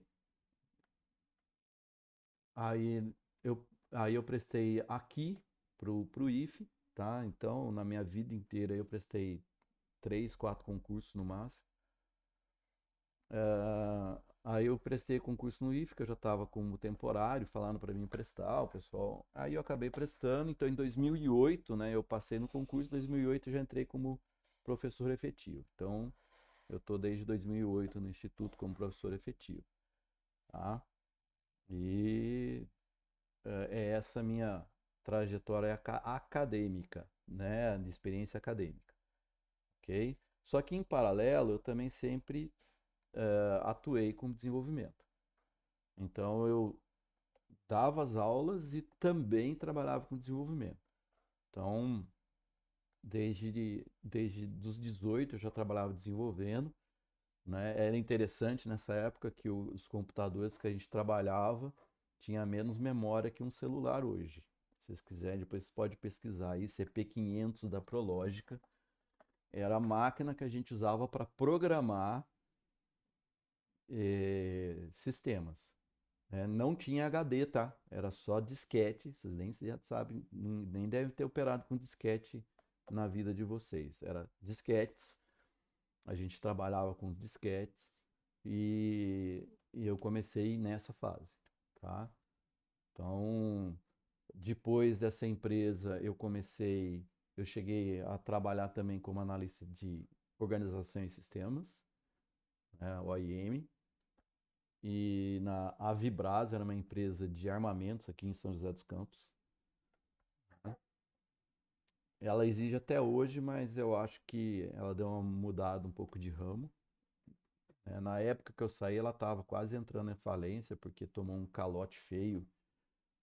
aí eu prestei aqui pro IFE, tá? Então, na minha vida inteira, eu prestei 3, 4 concursos no máximo. Aí eu prestei concurso no IFE, que eu já estava como temporário, falando para mim prestar, o pessoal. Aí eu acabei prestando, então em 2008, né, eu passei no concurso, em 2008 eu já entrei como professor efetivo. Então, eu estou desde 2008 no Instituto como professor efetivo, tá? E é essa minha trajetória acadêmica, né, de experiência acadêmica, ok? Só que em paralelo, eu também sempre atuei com desenvolvimento. Então eu dava as aulas e também trabalhava com desenvolvimento. Então, desde os 18 eu já trabalhava desenvolvendo, né? Era interessante nessa época que os computadores que a gente trabalhava tinha menos memória que um celular hoje. Se vocês quiserem, depois vocês podem pesquisar aí, CP500 da Prologica. Era a máquina que a gente usava para programar sistemas. Não tinha HD, tá? Era só disquete. Vocês nem sabem, nem devem ter operado com disquete na vida de vocês. Era disquetes. A gente trabalhava com os disquetes e eu comecei nessa fase, tá? Então, depois dessa empresa, eu cheguei a trabalhar também como analista de organização e sistemas, né, OIM. E a Vibras era uma empresa de armamentos aqui em São José dos Campos. Ela exige até hoje, mas eu acho que ela deu uma mudada um pouco de ramo. Na época que eu saí, ela estava quase entrando em falência, porque tomou um calote feio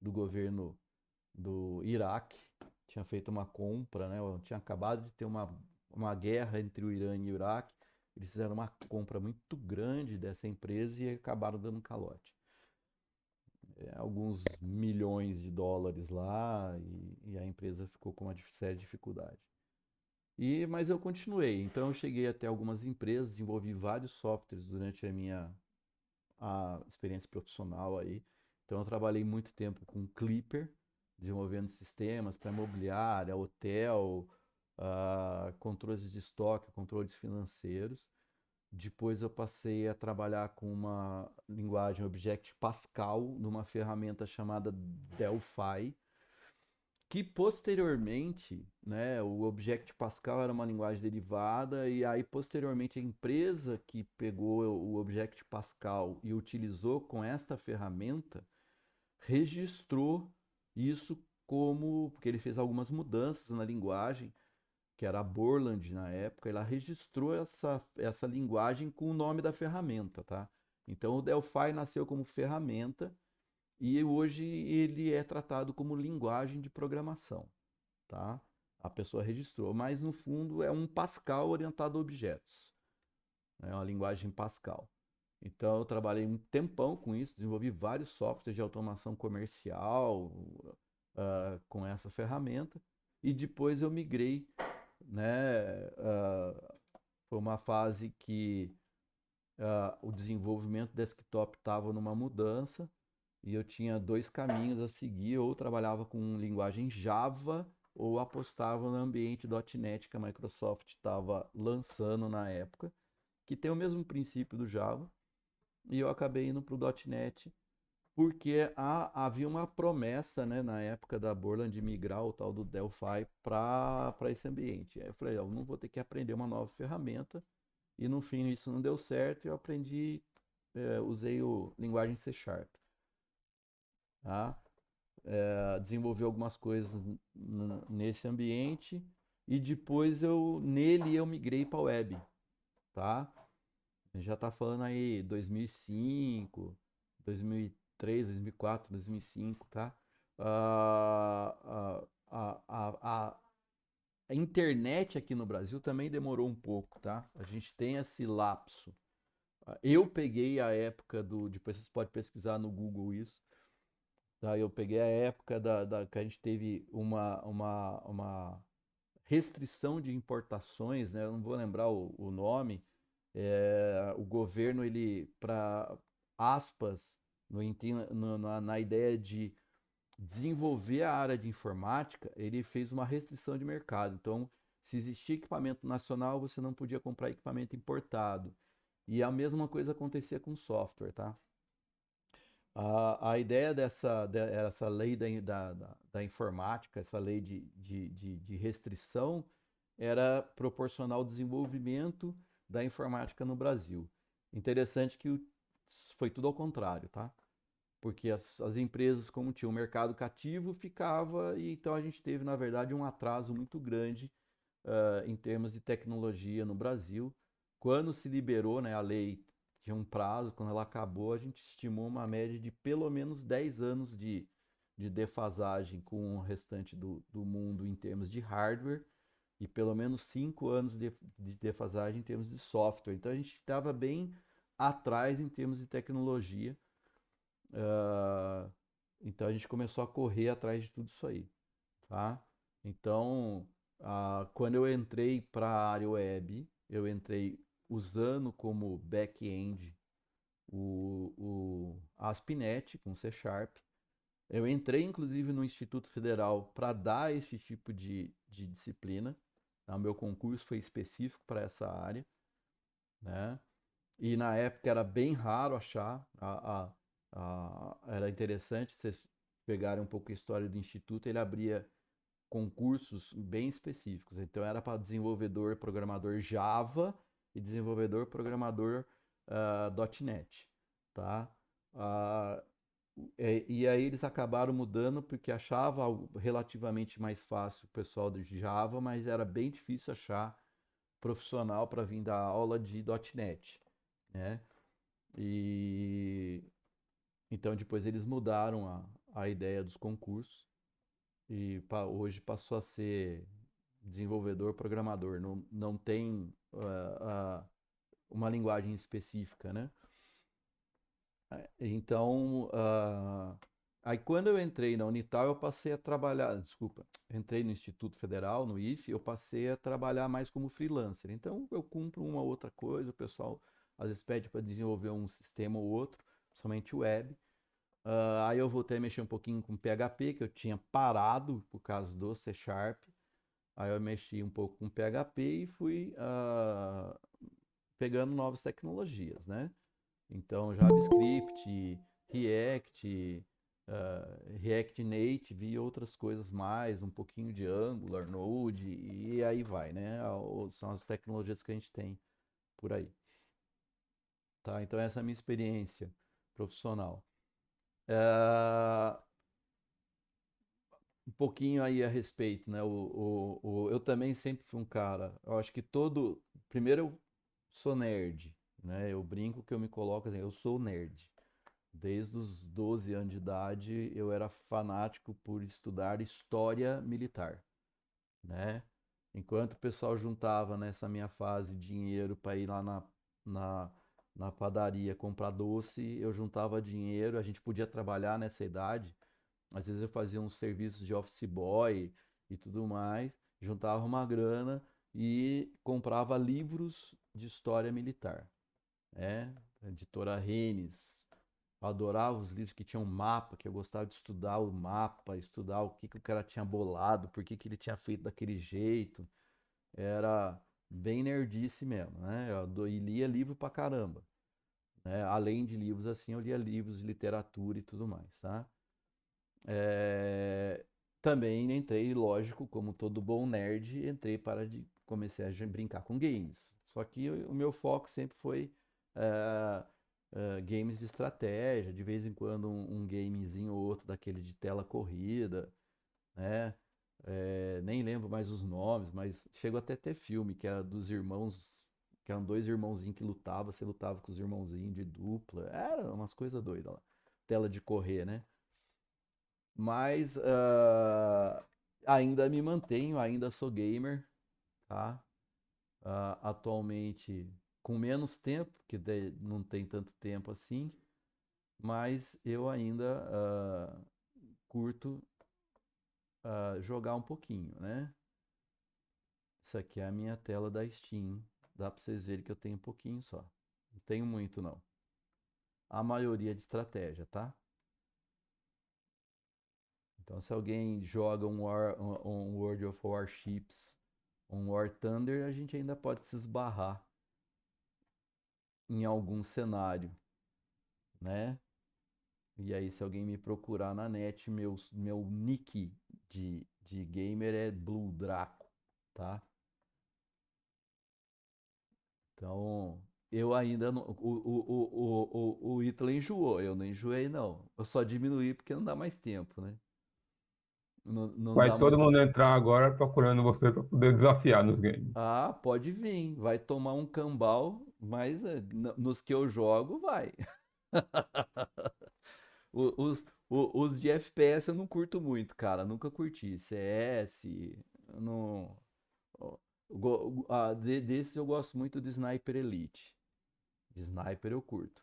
do governo do Iraque. Tinha feito uma compra, né? Tinha acabado de ter uma guerra entre o Irã e o Iraque. Eles fizeram uma compra muito grande dessa empresa e acabaram dando um calote. Alguns milhões de dólares lá e a empresa ficou com uma séria dificuldade. Mas eu continuei, então eu cheguei até algumas empresas, desenvolvi vários softwares durante a minha experiência profissional aí. Então eu trabalhei muito tempo com Clipper, desenvolvendo sistemas para imobiliária, hotel, controles de estoque, controles financeiros. Depois eu passei a trabalhar com uma linguagem Object Pascal, numa ferramenta chamada Delphi, que posteriormente, né, o Object Pascal era uma linguagem derivada, e aí posteriormente a empresa que pegou o Object Pascal e utilizou com esta ferramenta registrou isso como, porque ele fez algumas mudanças na linguagem, que era a Borland na época, ela registrou essa linguagem com o nome da ferramenta, tá? Então o Delphi nasceu como ferramenta e hoje ele é tratado como linguagem de programação, tá? A pessoa registrou, mas no fundo é um Pascal orientado a objetos, é uma linguagem Pascal. Então eu trabalhei um tempão com isso, desenvolvi vários softwares de automação comercial com essa ferramenta e depois eu migrei, né? Foi uma fase que o desenvolvimento desktop estava numa mudança e eu tinha dois caminhos a seguir: ou trabalhava com linguagem Java ou apostava no ambiente .NET que a Microsoft estava lançando na época, que tem o mesmo princípio do Java, e eu acabei indo para o .NET porque havia uma promessa, né, na época da Borland de migrar o tal do Delphi para esse ambiente. Aí eu falei, eu não vou ter que aprender uma nova ferramenta, e no fim isso não deu certo, e eu aprendi, usei o linguagem C Sharp, tá? Desenvolvi algumas coisas nesse ambiente, e depois nele eu migrei para a web, tá? A gente já está falando aí 2005, 2003, 2004, 2005, tá? Ah, a internet aqui no Brasil também demorou um pouco, tá? A gente tem esse lapso. Eu peguei a época depois vocês podem pesquisar no Google isso, tá? Eu peguei a época que a gente teve uma restrição de importações, né? Eu não vou lembrar o nome. O governo, ele, para aspas, na ideia de desenvolver a área de informática, ele fez uma restrição de mercado. Então, se existia equipamento nacional, você não podia comprar equipamento importado. E a mesma coisa acontecia com software, tá? A ideia dessa lei da informática, essa lei de restrição, era proporcionar o desenvolvimento da informática no Brasil. Interessante que foi tudo ao contrário, tá? Porque as empresas, como tinham um mercado cativo, ficava, e então a gente teve, na verdade, um atraso muito grande em termos de tecnologia no Brasil. Quando se liberou, né, a lei tinha um prazo, quando ela acabou, a gente estimou uma média de pelo menos 10 anos de defasagem com o restante do mundo em termos de hardware e pelo menos 5 anos de defasagem em termos de software. Então a gente estava bem atrás em termos de tecnologia. Ah, então a gente começou a correr atrás de tudo isso aí, tá? Então, quando eu entrei para a área web, eu entrei usando como back-end o ASP.NET com C Sharp. Eu entrei, inclusive, no Instituto Federal para dar esse tipo de disciplina. Tá? O meu concurso foi específico para essa área, né? E na época era bem raro achar. Era interessante vocês pegarem um pouco a história do Instituto. Ele abria concursos bem específicos. Então era para desenvolvedor, programador Java e desenvolvedor, programador .NET, tá? Ah, e aí eles acabaram mudando porque achava algo relativamente mais fácil o pessoal do Java, mas era bem difícil achar profissional para vir dar aula de .NET, né? E então depois eles mudaram a ideia dos concursos e hoje passou a ser desenvolvedor, programador. Não tem uma linguagem específica, né? Então, aí quando eu entrei na Unital, eu passei a trabalhar, desculpa, entrei no Instituto Federal, no IFE, eu passei a trabalhar mais como freelancer. Então, eu cumpro uma outra coisa, o pessoal às vezes pede para desenvolver um sistema ou outro, somente web. Aí eu voltei a mexer um pouquinho com PHP, que eu tinha parado por causa do C Sharp. Aí eu mexi um pouco com PHP e fui pegando novas tecnologias, né? Então, JavaScript, React, React Native e outras coisas mais, um pouquinho de Angular, Node e aí vai, né? São as tecnologias que a gente tem por aí, tá? Então, essa é a minha experiência profissional. Um pouquinho aí a respeito, né? Eu também sempre fui um cara, eu acho que primeiro eu sou nerd, né? Eu brinco que eu me coloco assim, eu sou nerd. Desde os 12 anos de idade, eu era fanático por estudar história militar, né? Enquanto o pessoal juntava nessa minha fase dinheiro para ir lá na, na padaria comprar doce, eu juntava dinheiro, a gente podia trabalhar nessa idade. Às vezes eu fazia uns serviços de office boy e tudo mais, juntava uma grana e comprava livros de história militar, né? Editora Rennes. Eu adorava os livros que tinham mapa, que eu gostava de estudar o mapa, estudar o que o cara tinha bolado, por que ele tinha feito daquele jeito. Era bem nerdice mesmo, né? E lia livro pra caramba, né? Além de livros assim, eu lia livros de literatura e tudo mais, tá? É, Também entrei, lógico, como todo bom nerd, comecei a brincar com games. Só que o meu foco sempre foi é, games de estratégia, de vez em quando um gamezinho ou outro daquele de tela corrida, né? Nem lembro mais os nomes, mas chegou até a ter filme que era dos irmãos, que eram dois irmãozinhos que lutavam, você lutava com os irmãozinhos de dupla, era umas coisas doidas lá. Tela de correr, né? Mas ainda me mantenho, ainda sou gamer, tá? Atualmente com menos tempo, porque não tem tanto tempo assim, mas eu ainda curto jogar um pouquinho, né? Isso aqui é a minha tela da Steam. Dá pra vocês verem que eu tenho um pouquinho só. Não tenho muito, não. A maioria de estratégia, tá? Então, se alguém joga um World of Warships, um War Thunder, a gente ainda pode se esbarrar em algum cenário, né? E aí, se alguém me procurar na net, meu nick de gamer é Blue Draco, tá? Então, eu ainda não. O Ítalo enjoou, eu não enjoei, não. Eu só diminuí porque não dá mais tempo, né? Não Vai dá todo muito. mundo entrar agora procurando você para poder desafiar nos games. Ah, pode vir, vai tomar um cambal, mas nos que eu jogo, vai. Os de FPS eu não curto muito, cara. Nunca curti. CS, eu não. Ó, desses eu gosto muito do Sniper Elite. De Sniper eu curto.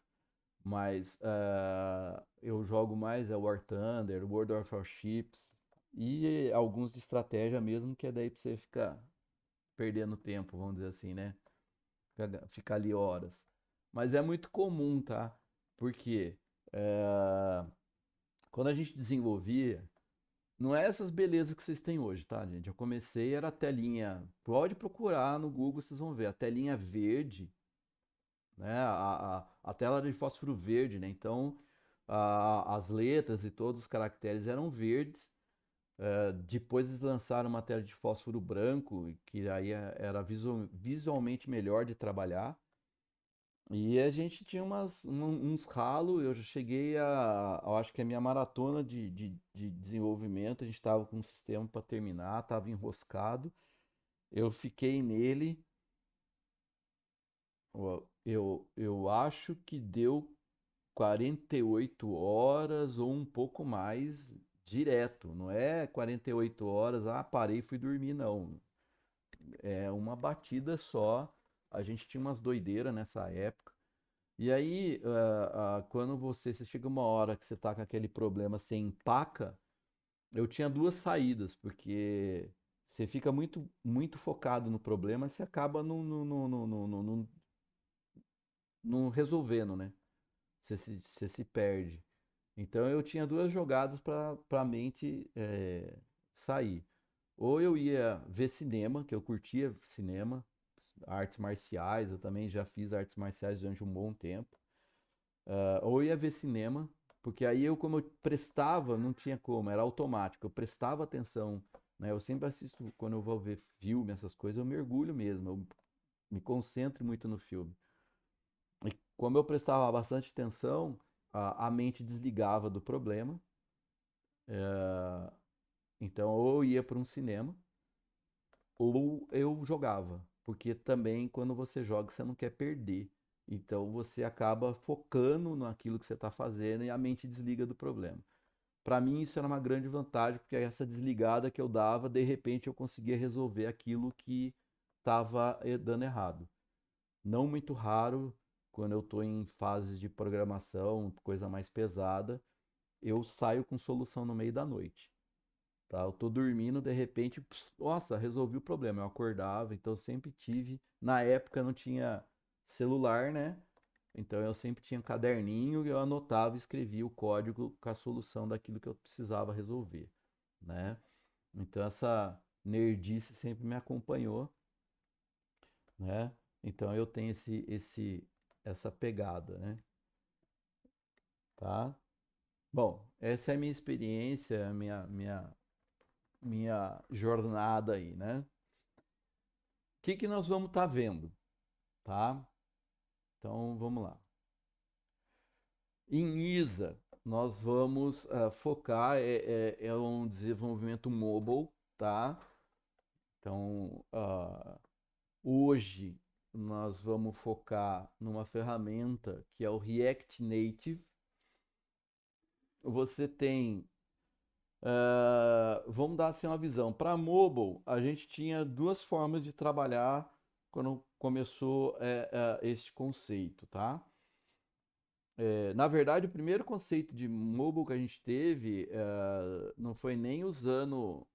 Mas eu jogo mais War Thunder, World of Warships e alguns de estratégia mesmo, que é daí pra você ficar perdendo tempo, vamos dizer assim, né? Ficar ali horas. Mas é muito comum, tá? Porque quando a gente desenvolvia, não é essas belezas que vocês têm hoje, tá, gente? Eu comecei, era a telinha. Pode procurar no Google, vocês vão ver. A telinha verde, né? A tela era de fósforo verde, né? Então, as letras e todos os caracteres eram verdes. Depois eles lançaram uma tela de fósforo branco, que aí era visualmente melhor de trabalhar. E a gente tinha uns ralos, eu já cheguei eu acho que a minha maratona de desenvolvimento, a gente estava com um sistema para terminar, estava enroscado. Eu fiquei nele, eu acho que deu 48 horas ou um pouco mais direto. Não é 48 horas, parei e fui dormir, não. É uma batida só. A gente tinha umas doideiras nessa época. E aí, quando você chega uma hora que você tá com aquele problema, você empaca, eu tinha duas saídas, porque você fica muito, muito focado no problema, você acaba não resolvendo, né? Você se perde. Então eu tinha duas jogadas para a mente sair. Ou eu ia ver cinema, que eu curtia cinema, artes marciais, eu também já fiz artes marciais durante um bom tempo. Ou eu ia ver cinema, porque aí eu, como eu prestava, não tinha como, era automático, eu prestava atenção, né? Eu sempre assisto, quando eu vou ver filme, essas coisas, eu mergulho mesmo, eu me concentro muito no filme. E como eu prestava bastante atenção, a mente desligava do problema. Então, ou eu ia para um cinema, ou eu jogava. Porque também, quando você joga, você não quer perder. Então, você acaba focando naquilo que você está fazendo e a mente desliga do problema. Para mim, isso era uma grande vantagem, porque essa desligada que eu dava, de repente, eu conseguia resolver aquilo que estava dando errado. Não muito raro, quando eu estou em fases de programação, coisa mais pesada, eu saio com solução no meio da noite. Tá? Eu tô dormindo, de repente, nossa, resolvi o problema. Eu acordava, então eu sempre tive. Na época não tinha celular, né? Então eu sempre tinha um caderninho e eu anotava e escrevia o código com a solução daquilo que eu precisava resolver, né? Então essa nerdice sempre me acompanhou, né? Então eu tenho essa pegada, né? Tá? Bom, essa é a minha experiência, minha jornada aí, né? O que que nós vamos estar vendo, tá? Então vamos lá. Em ISA, nós vamos focar é um desenvolvimento mobile, tá? Então, hoje nós vamos focar numa ferramenta que é o React Native. Você tem, vamos dar assim uma visão. Para mobile, a gente tinha duas formas de trabalhar quando começou este conceito, tá? Na verdade, o primeiro conceito de mobile que a gente teve não foi nem usando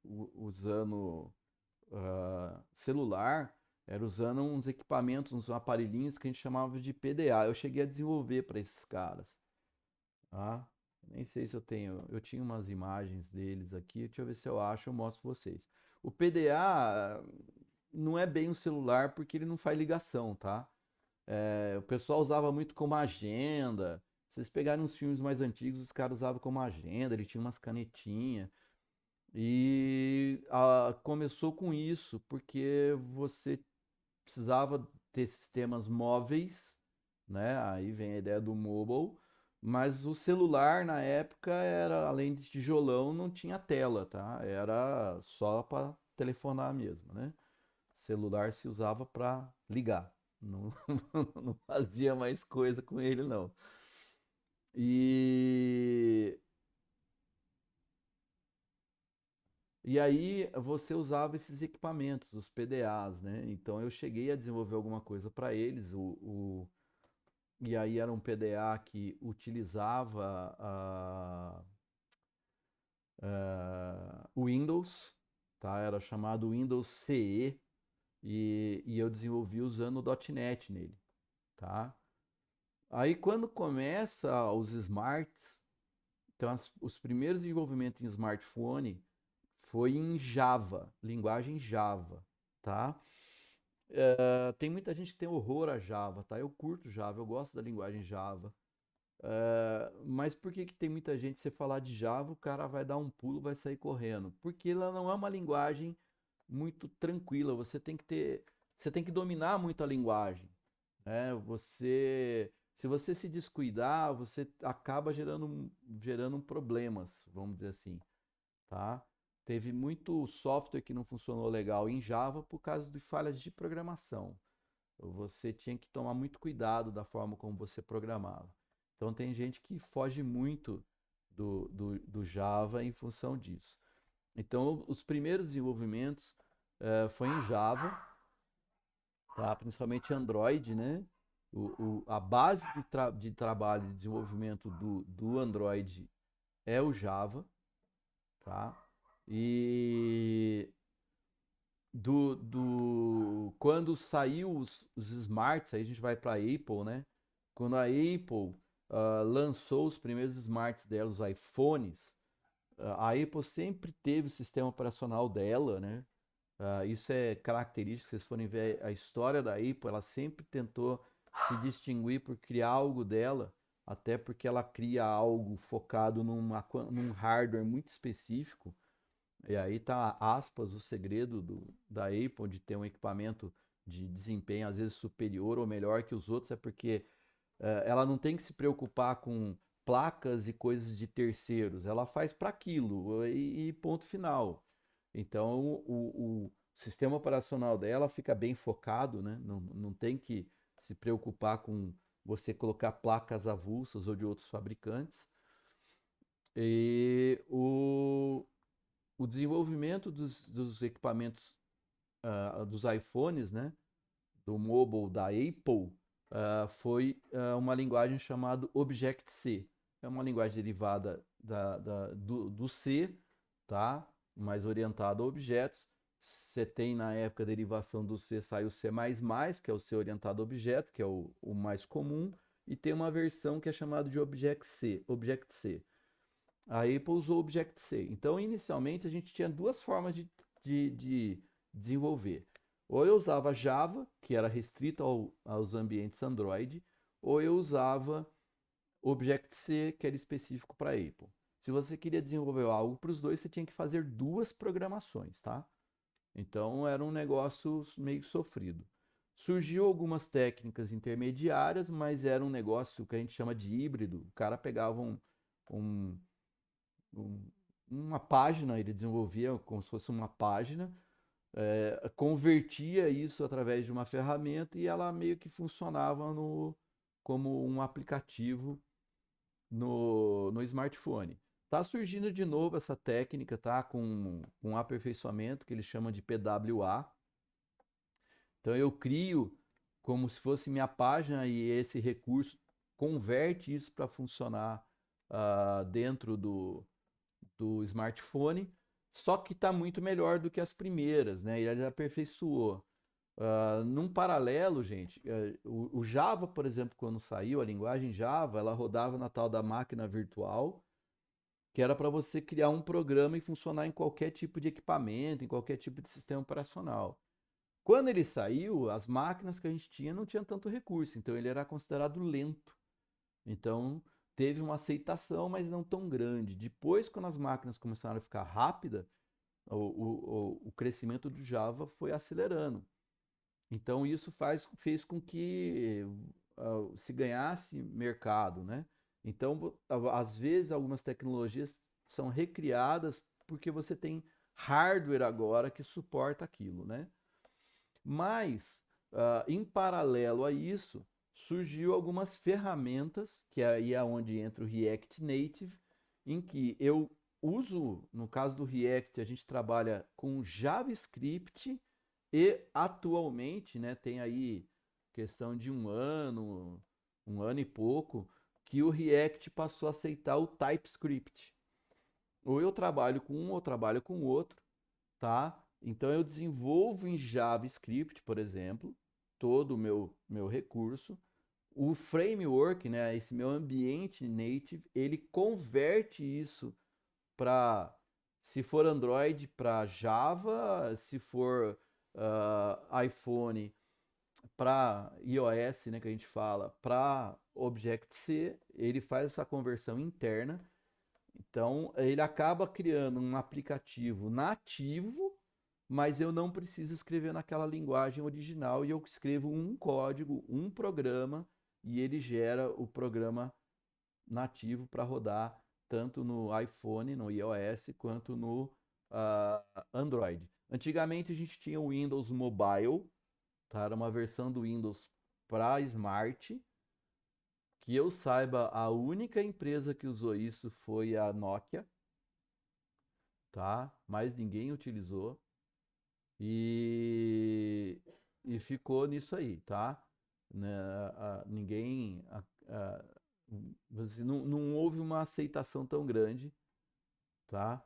celular, era usando uns equipamentos, uns aparelhinhos que a gente chamava de PDA. Eu cheguei a desenvolver para esses caras, tá? Nem sei se eu tinha umas imagens deles aqui, deixa eu ver se eu acho, eu mostro pra vocês. O PDA não é bem um celular porque ele não faz ligação, tá? O pessoal usava muito como agenda. Se vocês pegarem uns filmes mais antigos, os caras usavam como agenda, ele tinha umas canetinhas. E começou com isso, porque você precisava ter sistemas móveis, né? Aí vem a ideia do mobile, mas o celular na época era, além de tijolão, não tinha tela, tá? Era só para telefonar mesmo, né? Celular se usava para ligar. Não, não fazia mais coisa com ele, não. E, e aí você usava esses equipamentos, os PDAs, né? Então eu cheguei a desenvolver alguma coisa para eles. E aí era um PDA que utilizava o Windows, tá? Era chamado Windows CE e eu desenvolvi usando o .NET nele, tá? Aí quando começa os smarts, então os primeiros desenvolvimentos em smartphone foi em Java, linguagem Java, tá? Tem muita gente que tem horror a Java, tá? Eu curto Java, eu gosto da linguagem Java. Mas por que que tem muita gente, você falar de Java, o cara vai dar um pulo, vai sair correndo? Porque ela não é uma linguagem muito tranquila, você tem que dominar muito a linguagem, né? Se você se descuidar, você acaba gerando problemas, vamos dizer assim, tá? Teve muito software que não funcionou legal em Java por causa de falhas de programação. Você tinha que tomar muito cuidado da forma como você programava. Então tem gente que foge muito do Java em função disso. Então os primeiros desenvolvimentos foi em Java, tá? Principalmente Android, né? A base de trabalho de desenvolvimento do Android é o Java, tá? E quando saiu os smarts, aí a gente vai para a Apple, né? Quando a Apple lançou os primeiros smarts dela, os iPhones, a Apple sempre teve o sistema operacional dela, né? Isso é característico, se vocês forem ver a história da Apple, ela sempre tentou se distinguir por criar algo dela, até porque ela cria algo focado num hardware muito específico. E aí tá, aspas, o segredo da Apple de ter um equipamento de desempenho às vezes superior ou melhor que os outros, é porque ela não tem que se preocupar com placas e coisas de terceiros, ela faz para aquilo e ponto final. Então o sistema operacional dela fica bem focado, né? Não tem que se preocupar com você colocar placas avulsas ou de outros fabricantes. E o desenvolvimento dos equipamentos, dos iPhones, né? Do mobile da Apple, foi uma linguagem chamada Objective-C. É uma linguagem derivada do C, tá? Mais orientada a objetos. Você tem na época a derivação do C, saiu o C++, que é o C orientado a objeto, que é o mais comum, e tem uma versão que é chamada de Objective-C. Objective-C. A Apple usou Objective-C. Então, inicialmente, a gente tinha duas formas de desenvolver. Ou eu usava Java, que era restrito aos ambientes Android, ou eu usava Objective-C, que era específico para a Apple. Se você queria desenvolver algo para os dois, você tinha que fazer duas programações, tá? Então era um negócio meio sofrido. Surgiu algumas técnicas intermediárias, mas era um negócio que a gente chama de híbrido. O cara pegava um um- uma página, ele desenvolvia como se fosse uma página, convertia isso através de uma ferramenta e ela meio que funcionava como um aplicativo no smartphone. Tá surgindo de novo essa técnica, tá? Com um aperfeiçoamento que eles chamam de PWA. Então eu crio como se fosse minha página e esse recurso converte isso para funcionar dentro do smartphone, só que está muito melhor do que as primeiras, né? E ele aperfeiçoou. Num paralelo, gente, o Java, por exemplo, quando saiu, a linguagem Java, ela rodava na tal da máquina virtual, que era para você criar um programa e funcionar em qualquer tipo de equipamento, em qualquer tipo de sistema operacional. Quando ele saiu, as máquinas que a gente tinha não tinham tanto recurso, então ele era considerado lento. Então, teve uma aceitação, mas não tão grande. Depois, quando as máquinas começaram a ficar rápidas, o crescimento do Java foi acelerando. Então, isso fez com que se ganhasse mercado, né? Então, às vezes, algumas tecnologias são recriadas porque você tem hardware agora que suporta aquilo, né? Mas, em paralelo a isso, surgiu algumas ferramentas, que aí é onde entra o React Native, em que eu uso, no caso do React, a gente trabalha com JavaScript e atualmente, né, tem aí questão de um ano e pouco, que o React passou a aceitar o TypeScript. Ou eu trabalho com um ou trabalho com o outro, tá? Então eu desenvolvo em JavaScript, por exemplo, todo o meu recurso. O framework, né, esse meu ambiente native, ele converte isso para, se for Android, para Java, se for iPhone, para iOS, né, que a gente fala, para Objective-C, ele faz essa conversão interna. Então, ele acaba criando um aplicativo nativo, mas eu não preciso escrever naquela linguagem original e eu escrevo um código, um programa, e ele gera o programa nativo para rodar tanto no iPhone, no iOS, quanto no Android. Antigamente a gente tinha o Windows Mobile, tá? Era uma versão do Windows para Smart. Que eu saiba, a única empresa que usou isso foi a Nokia, tá? Mas ninguém utilizou e, e ficou nisso aí, tá? Né, ninguém, não houve uma aceitação tão grande, tá?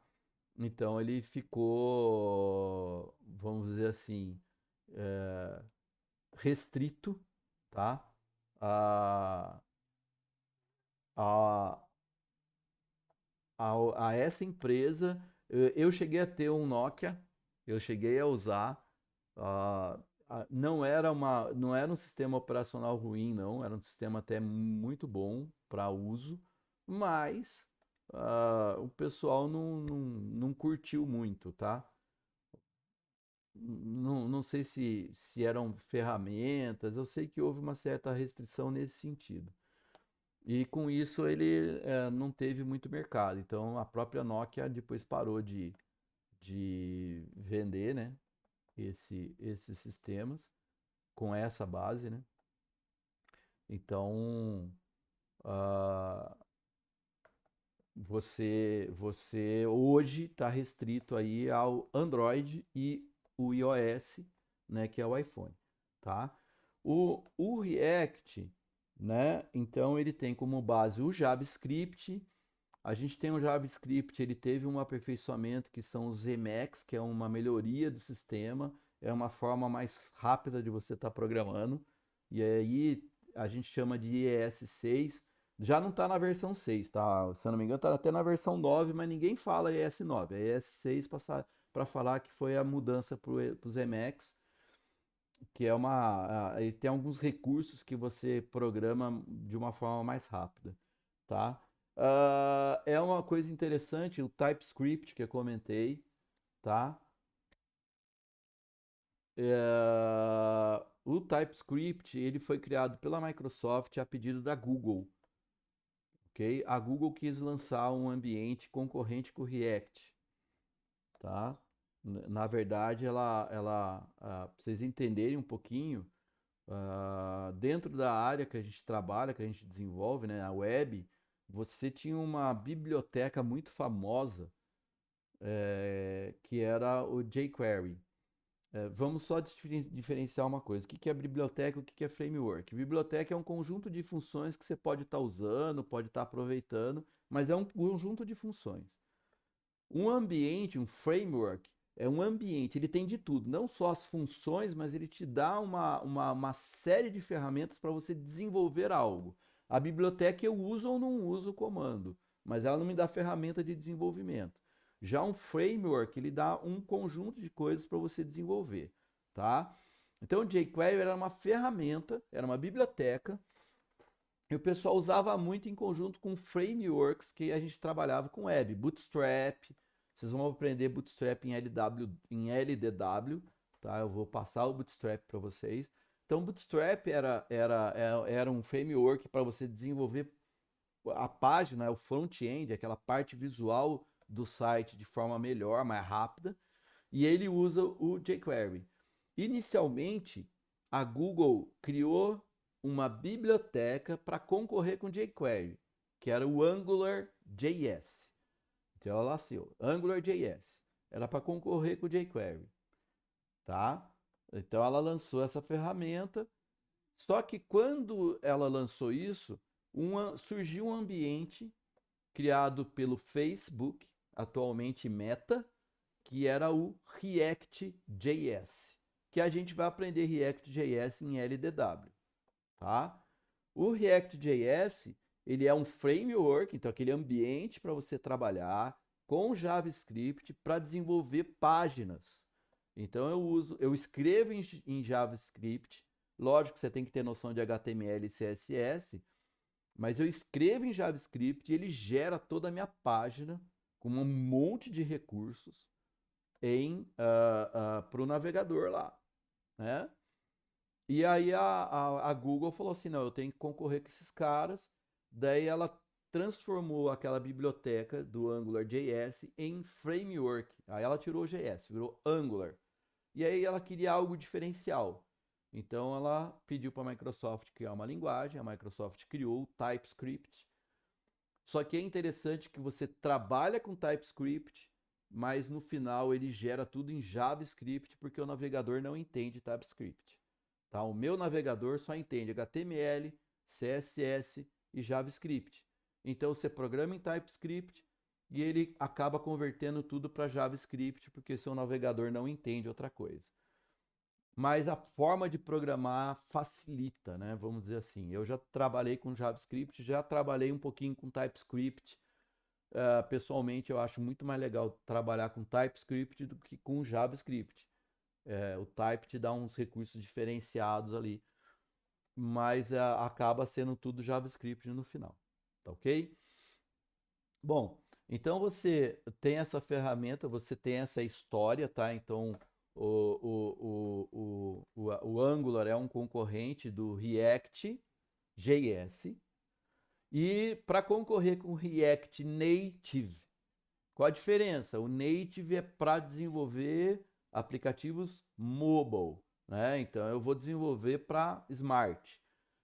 Então ele ficou, vamos dizer assim, restrito, tá? A, a, a essa empresa, eu cheguei a ter um Nokia, eu cheguei a usar, ah, não era um sistema operacional ruim, não, era um sistema até muito bom para uso, mas o pessoal não curtiu muito, tá? Não sei se eram ferramentas, eu sei que houve uma certa restrição nesse sentido. E com isso ele não teve muito mercado. Então a própria Nokia depois parou de vender, né, esses sistemas com essa base, né? Então ah, você hoje está restrito aí ao Android e o iOS, né, que é o iPhone, tá? O React, né? Então ele tem como base o JavaScript. A gente tem um JavaScript, ele teve um aperfeiçoamento que são os Emacs, que é uma melhoria do sistema, é uma forma mais rápida de você estar programando. E aí a gente chama de ES6. Já não está na versão 6, tá? Se eu não me engano, está até na versão 9, mas ninguém fala ES9. É ES6 para falar que foi a mudança para os Emacs, que é ele tem alguns recursos que você programa de uma forma mais rápida, tá? É uma coisa interessante, o TypeScript que eu comentei, tá? O TypeScript ele foi criado pela Microsoft a pedido da Google, ok? A Google quis lançar um ambiente concorrente com o React, tá? Na verdade, pra vocês entenderem um pouquinho, dentro da área que a gente trabalha, que a gente desenvolve, né, a web, você tinha uma biblioteca muito famosa, que era o jQuery. Vamos só diferenciar uma coisa. O que que é biblioteca e o que que é framework? Biblioteca é um conjunto de funções que você pode estar usando, pode estar aproveitando, mas é um conjunto de funções. Um ambiente, um framework, é um ambiente, ele tem de tudo, não só as funções, mas ele te dá uma série de ferramentas para você desenvolver algo. A biblioteca eu uso ou não uso o comando, mas ela não me dá ferramenta de desenvolvimento. Já um framework, ele dá um conjunto de coisas para você desenvolver, tá? Então o jQuery era uma ferramenta, era uma biblioteca, e o pessoal usava muito em conjunto com frameworks que a gente trabalhava com web. Bootstrap, vocês vão aprender Bootstrap em LDW, tá? Eu vou passar o Bootstrap para vocês. Então, Bootstrap era um framework para você desenvolver a página, o front-end, aquela parte visual do site de forma melhor, mais rápida. E ele usa o jQuery. Inicialmente, a Google criou uma biblioteca para concorrer com o jQuery, que era o AngularJS. Então ela nasceu, AngularJS. Era para concorrer com o jQuery, tá? Então ela lançou essa ferramenta. Só que quando ela lançou isso, surgiu um ambiente criado pelo Facebook, atualmente Meta, que era o React.js, que a gente vai aprender React.js em LDW, tá? O React.js, ele é um framework, então aquele ambiente para você trabalhar com JavaScript para desenvolver páginas. Então eu escrevo em JavaScript, lógico que você tem que ter noção de HTML e CSS, mas eu escrevo em JavaScript e ele gera toda a minha página com um monte de recursos para o navegador lá, né? E aí a Google falou assim, não, eu tenho que concorrer com esses caras. Daí ela transformou aquela biblioteca do AngularJS em framework. Aí ela tirou o JS, virou Angular. E aí ela queria algo diferencial. Então ela pediu para a Microsoft criar uma linguagem, a Microsoft criou o TypeScript. Só que é interessante que você trabalha com TypeScript, mas no final ele gera tudo em JavaScript, porque o navegador não entende TypeScript. Tá? O meu navegador só entende HTML, CSS e JavaScript. Então você programa em TypeScript e ele acaba convertendo tudo para JavaScript, porque seu navegador não entende outra coisa. mas a forma de programar facilita, né? Vamos dizer assim. Eu já trabalhei com JavaScript, já trabalhei um pouquinho com TypeScript. Pessoalmente, eu acho muito mais legal trabalhar com TypeScript do que com JavaScript. O Type te dá uns recursos diferenciados ali, mas acaba sendo tudo JavaScript no final, tá ok? Bom, então você tem essa ferramenta, você tem essa história, tá? Então o Angular é um concorrente do React.js e para concorrer com o React Native, qual a diferença? O Native é para desenvolver aplicativos mobile, né? Então eu vou desenvolver para Smart.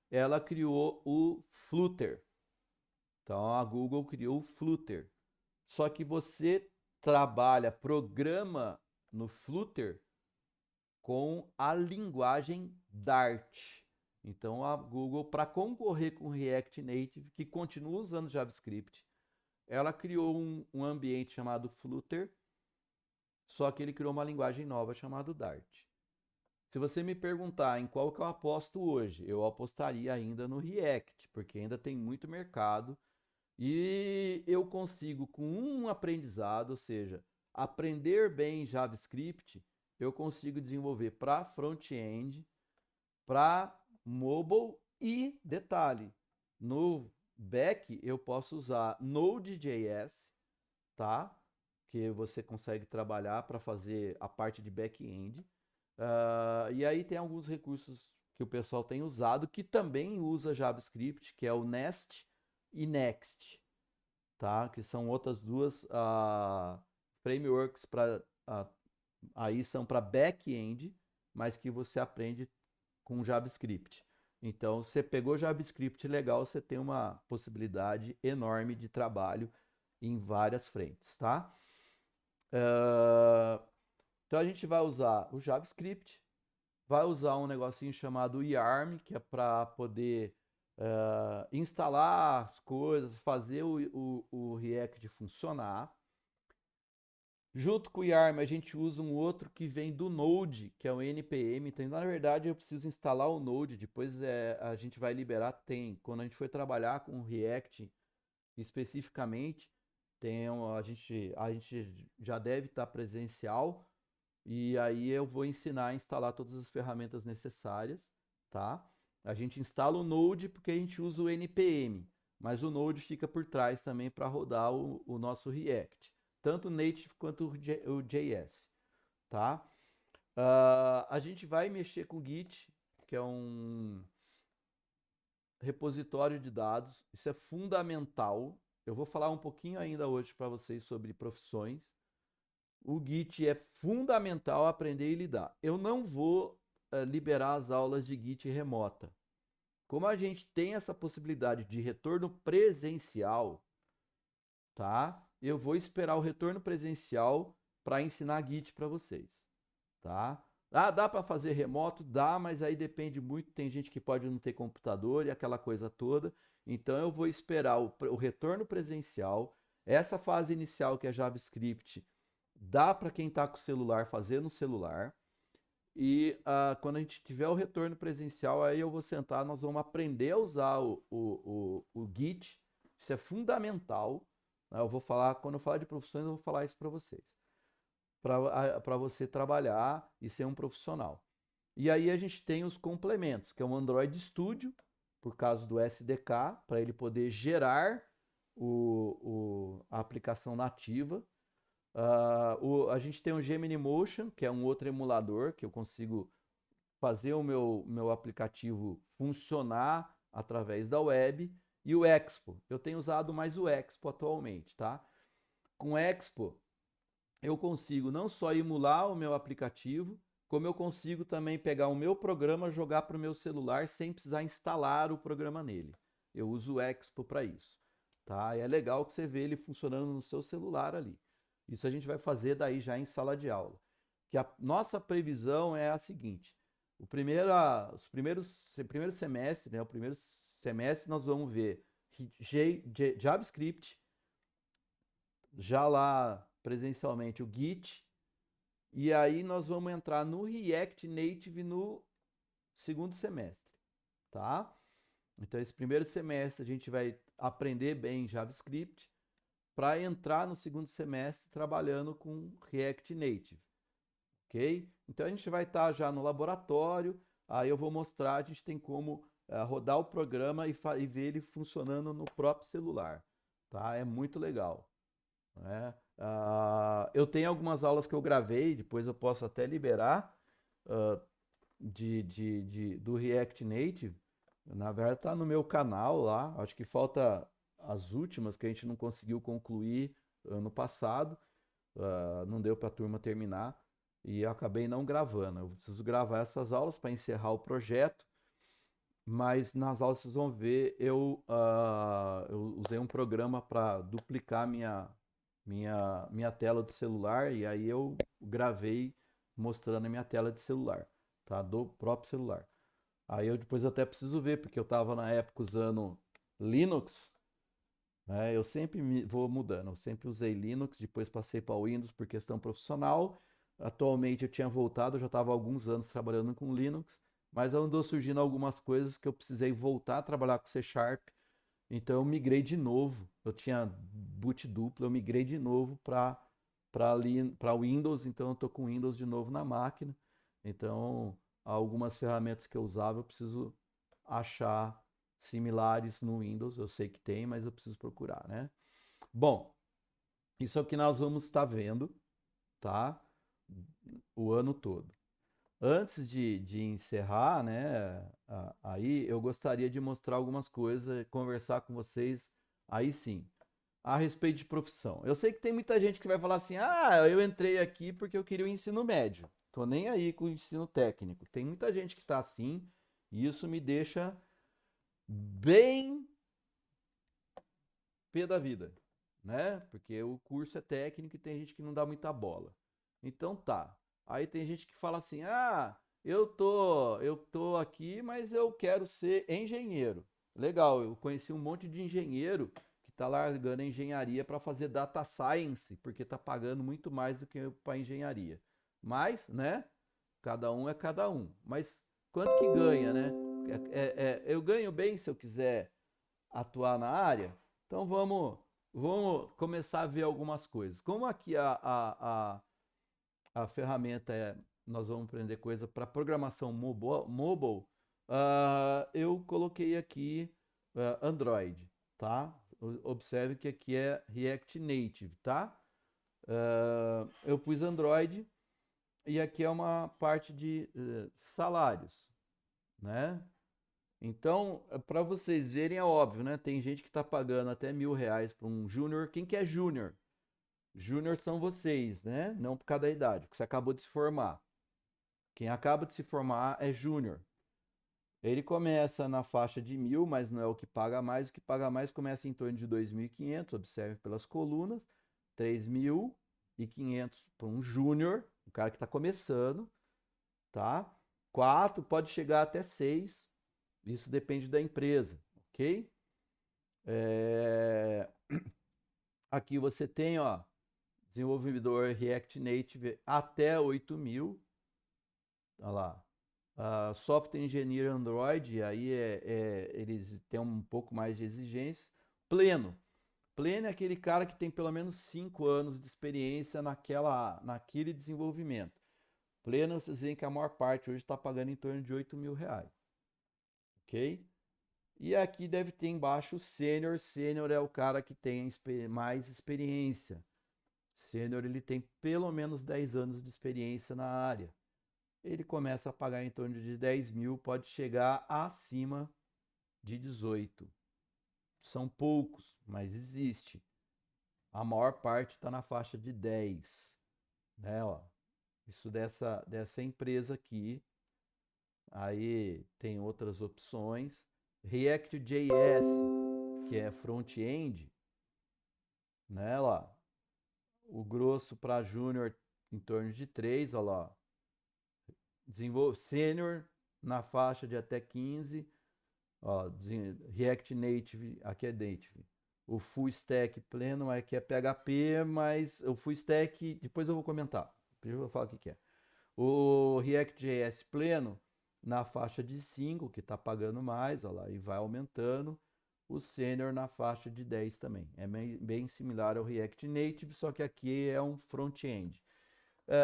Ela criou o Flutter. Então a Google criou o Flutter. Só que você programa no Flutter com a linguagem Dart. Então a Google, para concorrer com o React Native, que continua usando JavaScript, ela criou um ambiente chamado Flutter, só que ele criou uma linguagem nova chamada Dart. Se você me perguntar em qual que eu aposto hoje, eu apostaria ainda no React, porque ainda tem muito mercado e eu consigo, com um aprendizado, ou seja, aprender bem JavaScript, eu consigo desenvolver para front-end, para mobile e, detalhe, no back eu posso usar Node.js, tá? Que você consegue trabalhar para fazer a parte de back-end. E aí tem alguns recursos que o pessoal tem usado que também usa JavaScript, que é o Nest e Next, tá? Que são outras duas frameworks para aí são para back-end, mas que você aprende com JavaScript. Então, você pegou JavaScript legal, você tem uma possibilidade enorme de trabalho em várias frentes, tá? Então a gente vai usar o JavaScript, vai usar um negocinho chamado YARM, que é para poder instalar as coisas, fazer o React funcionar. Junto com o YARM, a gente usa um outro que vem do Node, que é o NPM. Então, na verdade, eu preciso instalar o Node, depois a gente vai liberar. Quando a gente for trabalhar com o React especificamente, a gente já deve estar presencial. E aí eu vou ensinar a instalar todas as ferramentas necessárias, tá? A gente instala o Node porque a gente usa o NPM, mas o Node fica por trás também para rodar o nosso React, tanto o Native quanto o JS, tá? A gente vai mexer com o Git, que é um repositório de dados, isso é fundamental. Eu vou falar um pouquinho ainda hoje para vocês sobre profissões. O Git é fundamental aprender e lidar. Eu não vou liberar as aulas de Git remota. Como a gente tem essa possibilidade de retorno presencial, tá? Eu vou esperar o retorno presencial para ensinar Git para vocês, tá? Dá para fazer remoto? Dá, mas aí depende muito. Tem gente que pode não ter computador e aquela coisa toda. Então eu vou esperar o retorno presencial. Essa fase inicial que é JavaScript, dá para quem está com o celular fazer no celular. E quando a gente tiver o retorno presencial, aí eu vou sentar, nós vamos aprender a usar o Git. Isso é fundamental, né? Eu vou falar, quando eu falar de profissões, eu vou falar isso para vocês. Para você trabalhar e ser um profissional. E aí a gente tem os complementos, que é o Android Studio, por causa do SDK, para ele poder gerar a aplicação nativa. A gente tem o Gemini Motion, que é um outro emulador, que eu consigo fazer o meu aplicativo funcionar através da web. E o Expo, eu tenho usado mais o Expo atualmente, tá? Com o Expo, eu consigo não só emular o meu aplicativo, como eu consigo também pegar o meu programa, jogar para o meu celular sem precisar instalar o programa nele. Eu uso o Expo para isso, tá? E é legal que você vê ele funcionando no seu celular ali. Isso a gente vai fazer daí já em sala de aula. Que a nossa previsão é a seguinte: primeiro semestre, né? O primeiro semestre nós vamos ver JavaScript, já lá presencialmente o Git, E aí nós vamos entrar no React Native no segundo semestre, tá? Então esse primeiro semestre a gente vai aprender bem JavaScript para entrar no segundo semestre trabalhando com React Native, ok? Então a gente vai estar já no laboratório, aí eu vou mostrar, a gente tem como rodar o programa e ver ele funcionando no próprio celular, tá? É muito legal, né? Eu tenho algumas aulas que eu gravei, depois eu posso até liberar ah, do React Native. Na verdade, está no meu canal lá. Acho que falta as últimas que a gente não conseguiu concluir ano passado. Não deu para a turma terminar e eu acabei não gravando. Eu preciso gravar essas aulas para encerrar o projeto. Mas nas aulas vocês vão ver, eu usei um programa para duplicar minha tela do celular e aí eu gravei mostrando a minha tela de celular, tá? Do próprio celular. Aí eu depois até preciso ver, porque eu estava na época usando Linux, né? Eu sempre vou mudando, eu sempre usei Linux, depois passei para Windows por questão profissional. Atualmente eu tinha voltado, eu já estava há alguns anos trabalhando com Linux, mas andou surgindo algumas coisas que eu precisei voltar a trabalhar com C Sharp, então eu migrei de novo. Eu tinha boot duplo, eu migrei de novo para Windows, então eu estou com Windows de novo na máquina. Então, algumas ferramentas que eu usava, eu preciso achar similares no Windows. Eu sei que tem, mas eu preciso procurar, né? Bom, isso é o que nós vamos estar vendo, tá? O ano todo. Antes de encerrar, né, aí eu gostaria de mostrar algumas coisas, conversar com vocês, aí sim, a respeito de profissão. Eu sei que tem muita gente que vai falar assim: ah, eu entrei aqui porque eu queria o ensino médio, tô nem aí com o ensino técnico. Tem muita gente que tá assim, e isso me deixa bem pé da vida, né? Porque o curso é técnico e tem gente que não dá muita bola. Então tá. Aí tem gente que fala assim: "Ah, eu tô aqui, mas eu quero ser engenheiro". Legal, eu conheci um monte de engenheiro que tá largando a engenharia para fazer data science, porque tá pagando muito mais do que para engenharia. Mas, né? Cada um é cada um. Mas quanto que ganha, né? Eu ganho bem se eu quiser atuar na área. Então vamos começar a ver algumas coisas. Como aqui a ferramenta nós vamos aprender coisa para programação mobile, eu coloquei aqui Android, tá? Observe que aqui é React Native, tá? Eu pus Android e aqui é uma parte de salários, né? Então, para vocês verem, é óbvio, né? Tem gente que está pagando até R$ 1.000 para um júnior. Quem que é júnior? Júnior são vocês, né? Não por causa da idade, porque você acabou de se formar. Quem acaba de se formar é júnior. Ele começa na faixa de 1.000, mas não é o que paga mais. O que paga mais começa em torno de 2.500. Observe pelas colunas. 3.500 para um júnior, o cara que está começando, tá? 4 pode chegar até 6. Isso depende da empresa, ok? É, Aqui você tem, ó, desenvolvedor React Native até 8.000, olha lá. Software Engineer Android, aí eles têm um pouco mais de exigência. Pleno. Pleno é aquele cara que tem pelo menos 5 anos de experiência naquele desenvolvimento. Pleno, vocês veem que a maior parte hoje está pagando em torno de R$ 8.000, ok? E aqui deve ter embaixo o sênior. Sênior é o cara que tem mais experiência. Sênior ele tem pelo menos 10 anos de experiência na área. Ele começa a pagar em torno de 10.000, pode chegar acima de 18. São poucos, mas existe. A maior parte está na faixa de 10, né? Ó, isso dessa empresa aqui. Aí tem outras opções. React.js, que é front-end, né? Lá, o grosso para júnior em torno de 3, olha lá. Sênior na faixa de até 15. Ó, React Native, aqui é Native. O Full Stack pleno aqui é PHP, mas o Full Stack, depois eu vou comentar. eu vou falar o que que é. O React.js pleno na faixa de 5, que está pagando mais, ó lá, e vai aumentando. O Senior na faixa de 10 também. É bem similar ao React Native, só que aqui é um front-end.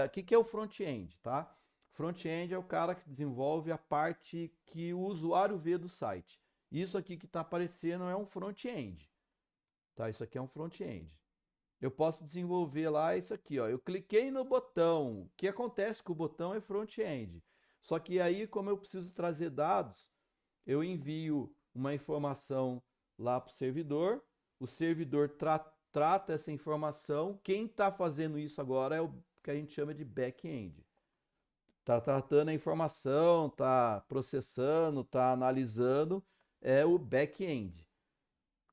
O que é o front-end, tá? Front-end é o cara que desenvolve a parte que o usuário vê do site. Isso aqui que está aparecendo é um front-end, tá? Isso aqui é um front-end. Eu posso desenvolver lá isso aqui, ó. Eu cliquei no botão. O que acontece com o botão é front-end. Só que aí, como eu preciso trazer dados, eu envio uma informação lá para o servidor trata essa informação. Quem está fazendo isso agora é o que a gente chama de back-end. Está tratando a informação, está processando, está analisando, é o back-end.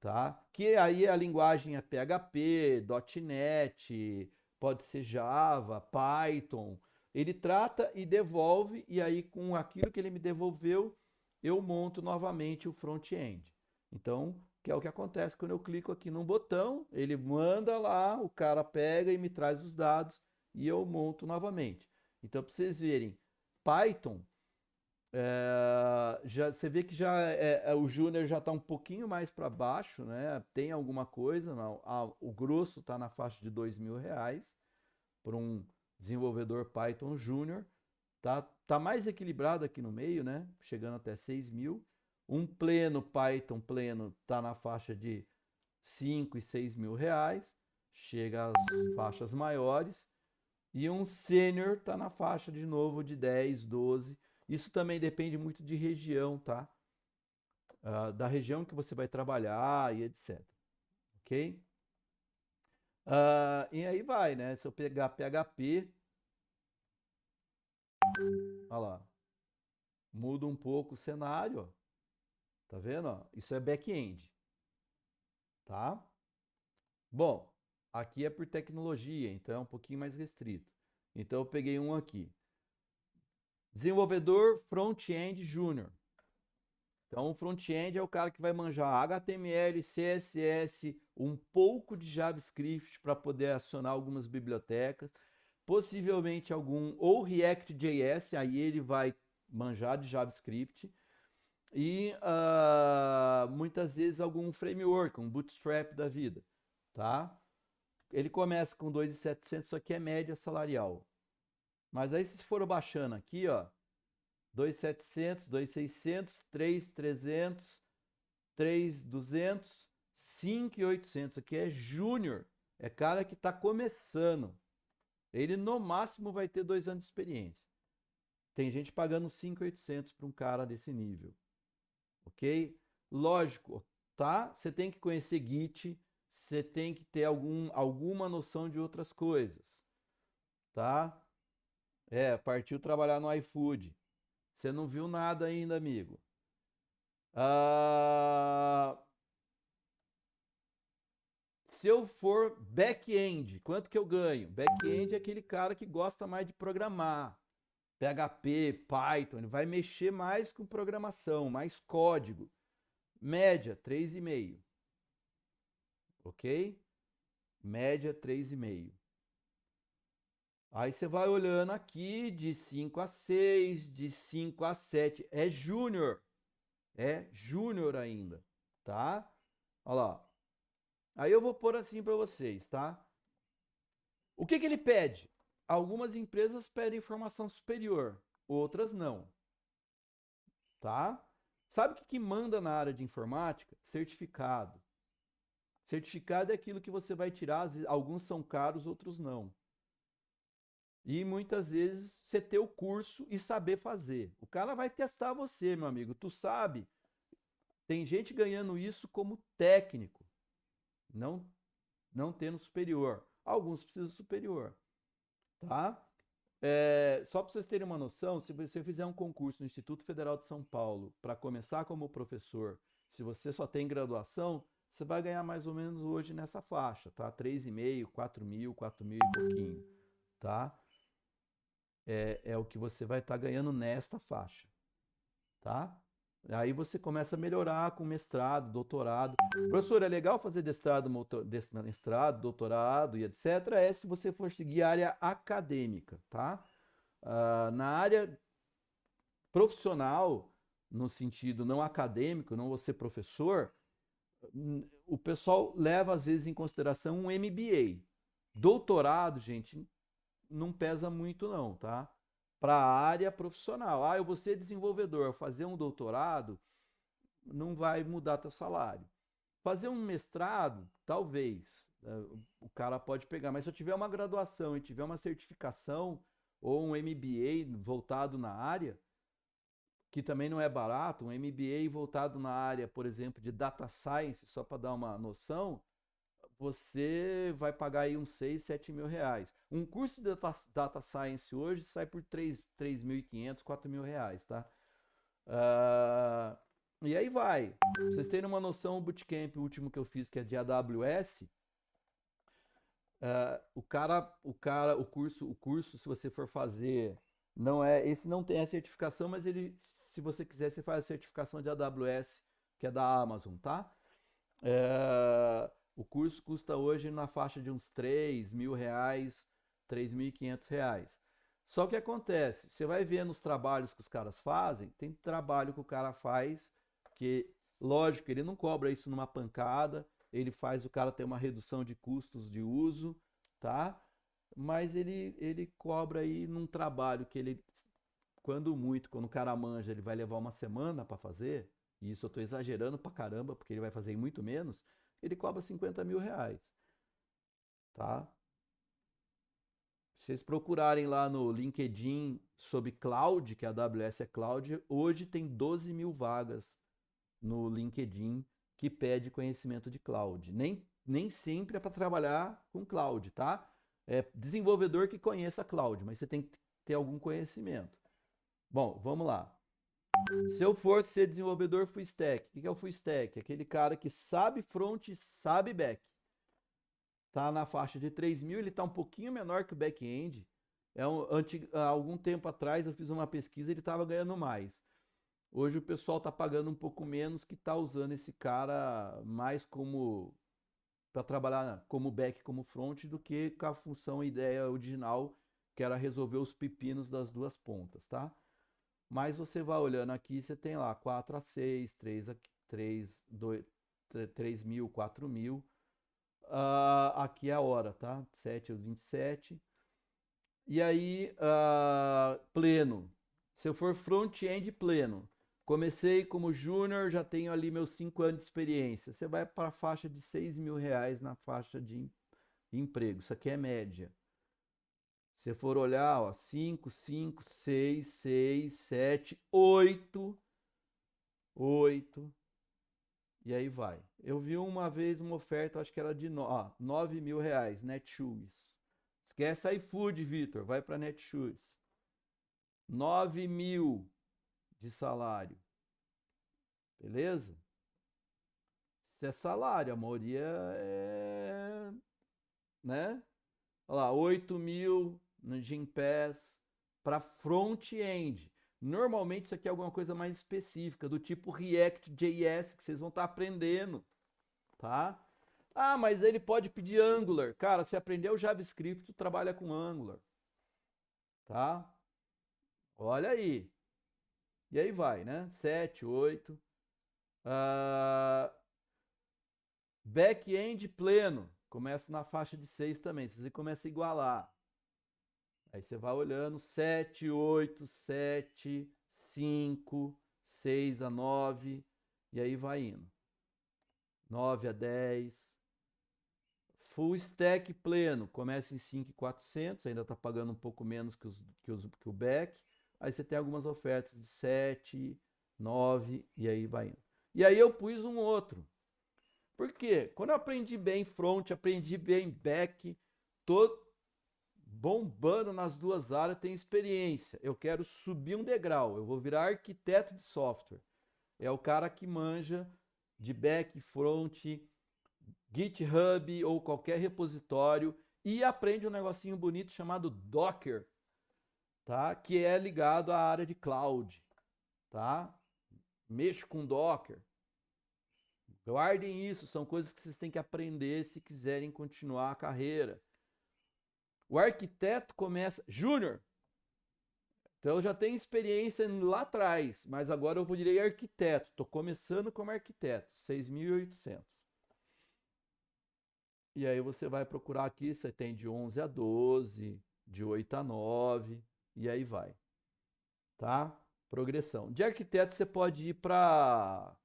Tá? Que aí a linguagem é PHP, .NET, pode ser Java, Python. Ele trata e devolve, e aí com aquilo que ele me devolveu, eu monto novamente o front-end. Então, que é o que acontece quando eu clico aqui num botão, ele manda lá, o cara pega e me traz os dados e eu monto novamente. Então, para vocês verem, Python, você vê que já o Júnior já está um pouquinho mais para baixo, né? Tem alguma coisa, não. O grosso está na faixa de R$ 2.000 para um desenvolvedor Python Júnior. Tá mais equilibrado aqui no meio, né? Chegando até 6.000. Um pleno Python pleno está na faixa de 5 e 6.000 reais. Chega às faixas maiores. E um sênior está na faixa de novo de 10, 12. Isso também depende muito de região, tá? Da região que você vai trabalhar e etc. Ok? E aí vai, né? Se eu pegar PHP, olha lá, muda um pouco o cenário, ó. Tá vendo? Ó? Isso é back-end, tá? Bom, aqui é por tecnologia, então é um pouquinho mais restrito. Então eu peguei um aqui. Desenvolvedor front-end júnior. Então, o front-end é o cara que vai manjar HTML, CSS, um pouco de JavaScript para poder acionar algumas bibliotecas, possivelmente algum ou React.js, aí ele vai manjar de JavaScript e muitas vezes algum framework, um Bootstrap da vida, tá? Ele começa com 2.700, isso aqui é média salarial. Mas aí se for baixando aqui, ó, 2.700, 2.600, 3.300, 3.200, 5.800. Aqui é júnior. É cara que está começando. Ele no máximo vai ter 2 anos de experiência. Tem gente pagando 5.800 para um cara desse nível. Ok? Lógico, tá? Você tem que conhecer Git. Você tem que ter alguma noção de outras coisas. Tá? Partiu trabalhar no iFood. Você não viu nada ainda, amigo. Se eu for back-end, quanto que eu ganho? Back-end é aquele cara que gosta mais de programar. PHP, Python, ele vai mexer mais com programação, mais código. Média, 3,5. Ok? Média, 3,5. Aí você vai olhando aqui de 5 a 6, de 5 a 7. É júnior. É júnior ainda, tá? Olha lá. Aí eu vou pôr assim para vocês, tá? O que ele pede? Algumas empresas pedem formação superior, outras não, tá? Sabe o que manda na área de informática? Certificado. Certificado é aquilo que você vai tirar, alguns são caros, outros não. E muitas vezes você ter o curso e saber fazer. O cara vai testar você, meu amigo. Tu sabe? Tem gente ganhando isso como técnico, não tendo superior. Alguns precisam superior, tá? Só para vocês terem uma noção, se você fizer um concurso no Instituto Federal de São Paulo para começar como professor, se você só tem graduação, você vai ganhar mais ou menos hoje nessa faixa, tá? 3,5, 4.000, 4.000 e pouquinho, tá? É o que você vai estar ganhando nesta faixa, tá? Aí você começa a melhorar com mestrado, doutorado. Professor, é legal fazer mestrado, doutorado e etc. É se você for seguir a área acadêmica, tá? Na área profissional, no sentido não acadêmico, não você professor, o pessoal leva às vezes em consideração um MBA. Doutorado, gente, não pesa muito não, tá? Para a área profissional. Ah, eu vou ser desenvolvedor, fazer um doutorado não vai mudar teu salário. Fazer um mestrado, talvez, o cara pode pegar, mas se eu tiver uma graduação e tiver uma certificação ou um MBA voltado na área, que também não é barato, um MBA voltado na área, por exemplo, de data science, só para dar uma noção, você vai pagar aí uns 6, 7 mil reais. Um curso de data science hoje sai por 3.500, 4 mil reais, tá? E aí vai. Pra vocês terem uma noção, o bootcamp último que eu fiz, que é de AWS, o curso, se você for fazer, esse não tem a certificação, mas ele, se você quiser, você faz a certificação de AWS, que é da Amazon, tá? O curso custa hoje na faixa de uns 3 mil reais, 3.500 reais. Só que acontece, você vai ver nos trabalhos que os caras fazem, tem trabalho que o cara faz, que, lógico, ele não cobra isso numa pancada, ele faz o cara ter uma redução de custos de uso, tá? Mas ele cobra aí num trabalho que ele, quando o cara manja, ele vai levar uma semana para fazer, e isso eu estou exagerando pra caramba, porque ele vai fazer em muito menos, ele cobra 50 mil reais, tá? Se vocês procurarem lá no LinkedIn sobre cloud, que a AWS é cloud, hoje tem 12 mil vagas no LinkedIn que pede conhecimento de cloud. Nem sempre é para trabalhar com cloud, tá? É desenvolvedor que conheça cloud, mas você tem que ter algum conhecimento. Bom, vamos lá. Se eu for ser desenvolvedor full stack, o que é o full stack? Aquele cara que sabe front e sabe back. Tá na faixa de 3 mil, ele está um pouquinho menor que o back-end. Há algum tempo atrás eu fiz uma pesquisa, ele estava ganhando mais. Hoje o pessoal está pagando um pouco menos, que está usando esse cara mais como para trabalhar como back, como front, do que com a função ideia original, que era resolver os pepinos das duas pontas, tá? Mas você vai olhando aqui, você tem lá 4 a 6, 3, 2, 3 mil, 4 mil. Aqui é a hora, tá? 7 ou 27. E aí, pleno. Se eu for front-end pleno, comecei como júnior, já tenho ali meus 5 anos de experiência. Você vai para a faixa de 6 mil reais na faixa de emprego. Isso aqui é média. Se for olhar, ó, 5, 5, 6, 6, 7, 8, 8. E aí vai. Eu vi uma vez uma oferta, acho que era de 9 mil reais, Netshoes. Esquece iFood, Vitor, vai para Netshoes. 9 mil de salário. Beleza? Isso é salário, a maioria é. Né? Olha lá, 8 mil no Gympass para front-end. Normalmente isso aqui é alguma coisa mais específica, do tipo React.js, que vocês vão estar aprendendo, tá? Ah, mas ele pode pedir Angular. Cara, se aprender o JavaScript, tu trabalha com Angular, tá? Olha aí. E aí vai, né? 7, 8. Back-end pleno. Começa na faixa de 6 também. Você começa a igualar. Aí você vai olhando 7, 8, 7, 5, 6 a 9. E aí vai indo. 9 a 10. Full stack pleno. Começa em 5.400. Ainda está pagando um pouco menos que o back. Aí você tem algumas ofertas de 7, 9 e aí vai indo. E aí eu pus um outro. Por quê? Quando eu aprendi bem front, aprendi bem back, tô bombando nas duas áreas, tenho experiência. Eu quero subir um degrau, eu vou virar arquiteto de software. É o cara que manja de back, front, GitHub ou qualquer repositório e aprende um negocinho bonito chamado Docker, tá? Que é ligado à área de cloud, tá? mexo com Docker. Guardem isso, são coisas que vocês têm que aprender se quiserem continuar a carreira. O arquiteto começa... Júnior! Então eu já tenho experiência lá atrás, mas agora eu vou direi arquiteto. Estou começando como arquiteto, 6.800. E aí você vai procurar aqui, você tem de 11 a 12, de 8 a 9, e aí vai. Tá? Progressão. De arquiteto você pode ir para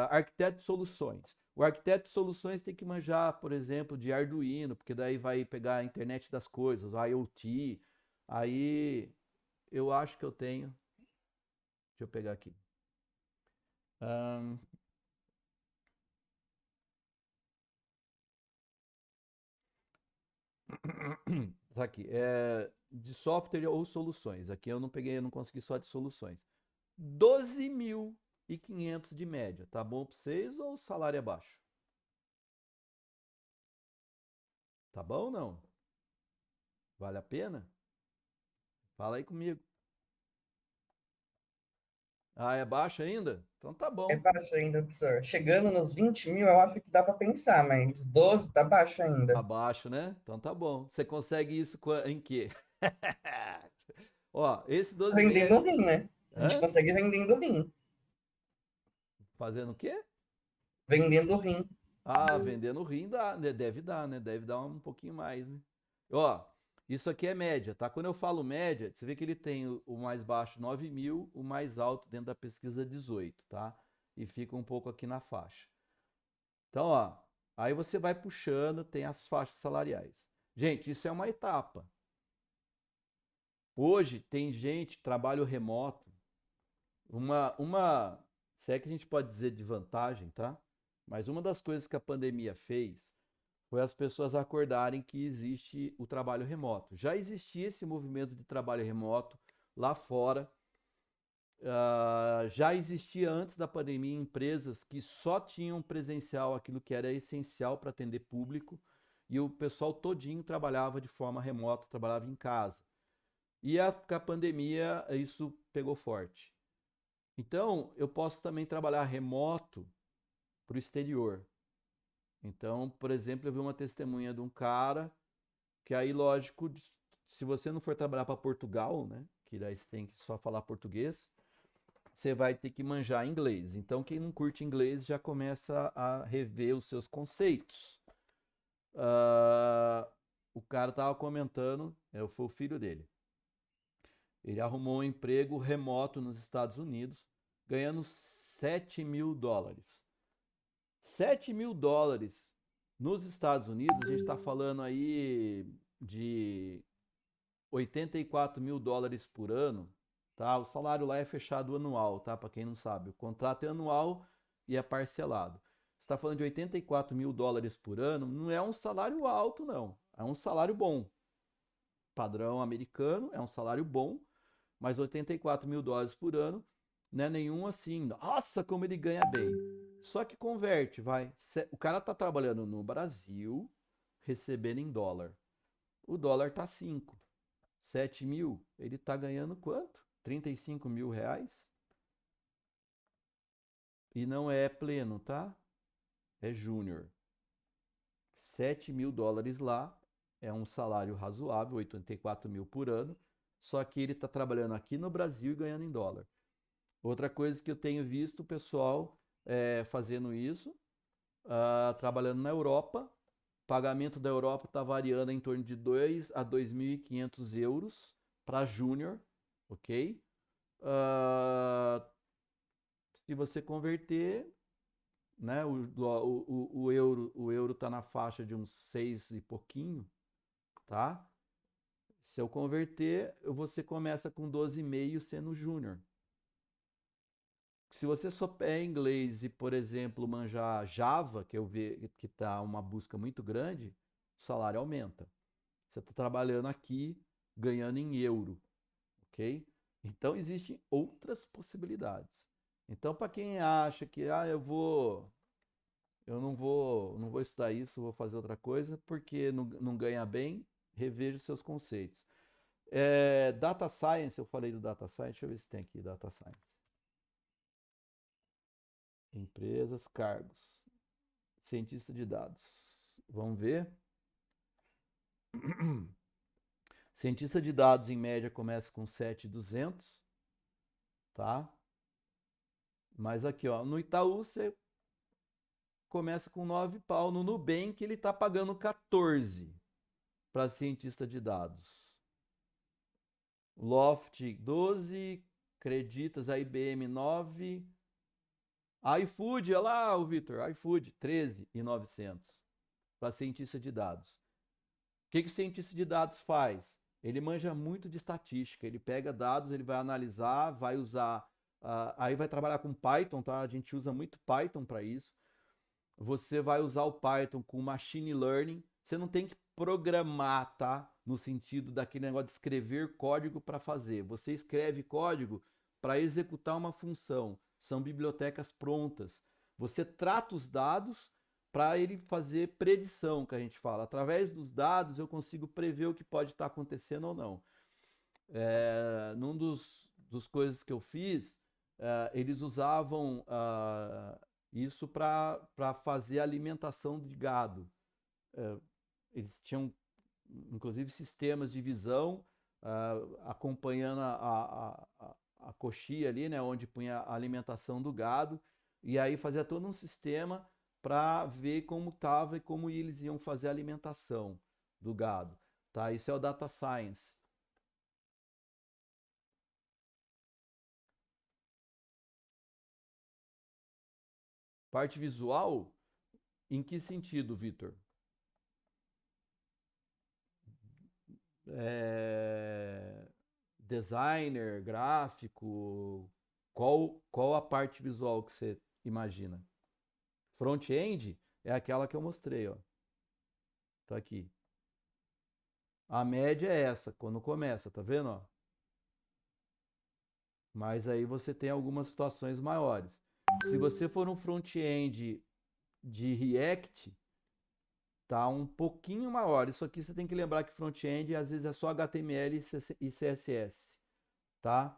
arquiteto de soluções. O arquiteto de soluções tem que manjar, por exemplo, de Arduino, porque daí vai pegar a internet das coisas, o IoT. Aí eu acho que eu tenho. Deixa eu pegar aqui. Tá aqui. De software ou soluções. Aqui eu não peguei, eu não consegui só de soluções. 12.500 de média. Tá bom para vocês ou o salário é baixo? Tá bom ou não? Vale a pena? Fala aí comigo. Ah, é baixo ainda? Então tá É bom. baixo ainda, professor. Chegando nos 20 mil, eu acho que dá para pensar, mas 12 tá baixo Tá ainda. baixo, né? Então tá bom. Você consegue isso em quê? Ó, esse 12,5 Vendendo rim, né? A gente Hã? consegue vendendo rim. Fazendo o quê? Vendendo rim. Ah, vendendo rim dá, né? Deve dar, né? Deve dar um pouquinho mais, né? Ó, isso aqui é média, tá? Quando eu falo média, você vê que ele tem o mais baixo 9.000, o mais alto dentro da pesquisa 18, tá? E fica um pouco aqui na faixa. Então, ó, aí você vai puxando, tem as faixas salariais. Gente, isso é uma etapa. Hoje tem gente, trabalho remoto, se é que a gente pode dizer de vantagem, tá? Mas uma das coisas que a pandemia fez foi as pessoas acordarem que existe o trabalho remoto. Já existia esse movimento de trabalho remoto lá fora. Já existia antes da pandemia empresas que só tinham presencial aquilo que era essencial para atender público e o pessoal todinho trabalhava de forma remota, trabalhava em casa. E com a pandemia isso pegou forte. Então, eu posso também trabalhar remoto para o exterior. Então, por exemplo, eu vi uma testemunha de um cara que aí, lógico, se você não for trabalhar para Portugal, né, que daí você tem que só falar português, você vai ter que manjar inglês. Então, quem não curte inglês já começa a rever os seus conceitos. O cara estava comentando, foi o filho dele. Ele arrumou um emprego remoto nos Estados Unidos, ganhando $7.000. $7.000 nos Estados Unidos, a gente está falando aí de $84.000 por ano, tá? O salário lá é fechado anual, tá? Para quem não sabe, o contrato é anual e é parcelado. Você está falando de $84.000 por ano, não é um salário alto, não. É um salário bom. Padrão americano, é um salário bom, mas $84.000 por ano não é nenhum assim, nossa, como ele ganha bem. Só que converte, vai. O cara tá trabalhando no Brasil, recebendo em dólar. O dólar tá 5. 7 mil, ele tá ganhando quanto? R$ 35.000? E não é pleno, tá? É júnior. $7.000 lá é um salário razoável, 84 mil por ano. Só que ele está trabalhando aqui no Brasil e ganhando em dólar. Outra coisa que eu tenho visto o pessoal fazendo isso, trabalhando na Europa. O pagamento da Europa está variando em torno de 2 a 2.500 euros para júnior, ok? Se você converter, né, o euro está na faixa de uns 6 e pouquinho, tá? Se eu converter, você começa com 12,5 sendo júnior. Se você souber inglês e, por exemplo, manjar Java, que eu vejo que está uma busca muito grande, o salário aumenta. Você está trabalhando aqui, ganhando em euro, ok? Então existem outras possibilidades. Então, para quem acha que eu não vou estudar isso, vou fazer outra coisa, porque não ganha bem, reveja os seus conceitos. Data Science, eu falei do Data Science, deixa eu ver se tem aqui Data Science. Empresas, cargos. Cientista de dados. Vamos ver. Cientista de dados, em média, começa com 7.200, tá? Mas aqui, ó, no Itaú você começa com 9 pau. No Nubank ele tá pagando 14 para cientista de dados. Loft 12, Creditas, a IBM 9, iFood, olha lá o Vitor, iFood 13.900 para cientista de dados. O que o cientista de dados faz? Ele manja muito de estatística, ele pega dados, ele vai analisar, vai usar, aí vai trabalhar com Python, tá? A gente usa muito Python para isso. Você vai usar o Python com machine learning. Você não tem que programar, tá? No sentido daquele negócio de escrever código para fazer. Você escreve código para executar uma função. São bibliotecas prontas. Você trata os dados para ele fazer predição, que a gente fala. Através dos dados eu consigo prever o que pode estar acontecendo ou não. Num dos coisas que eu fiz, eles usavam isso para fazer alimentação de gado. Eles tinham, inclusive, sistemas de visão acompanhando a coxia ali, né, onde punha a alimentação do gado, e aí fazia todo um sistema para ver como estava e como eles iam fazer a alimentação do gado. Tá? Isso é o Data Science. Parte visual, em que sentido, Vitor? Designer, gráfico, qual a parte visual que você imagina? Front-end é aquela que eu mostrei, ó. Tá aqui. A média é essa, quando começa, tá vendo, ó? Mas aí você tem algumas situações maiores. Se você for um front-end de React, tá um pouquinho maior. Isso aqui você tem que lembrar que front-end às vezes é só HTML e CSS, tá?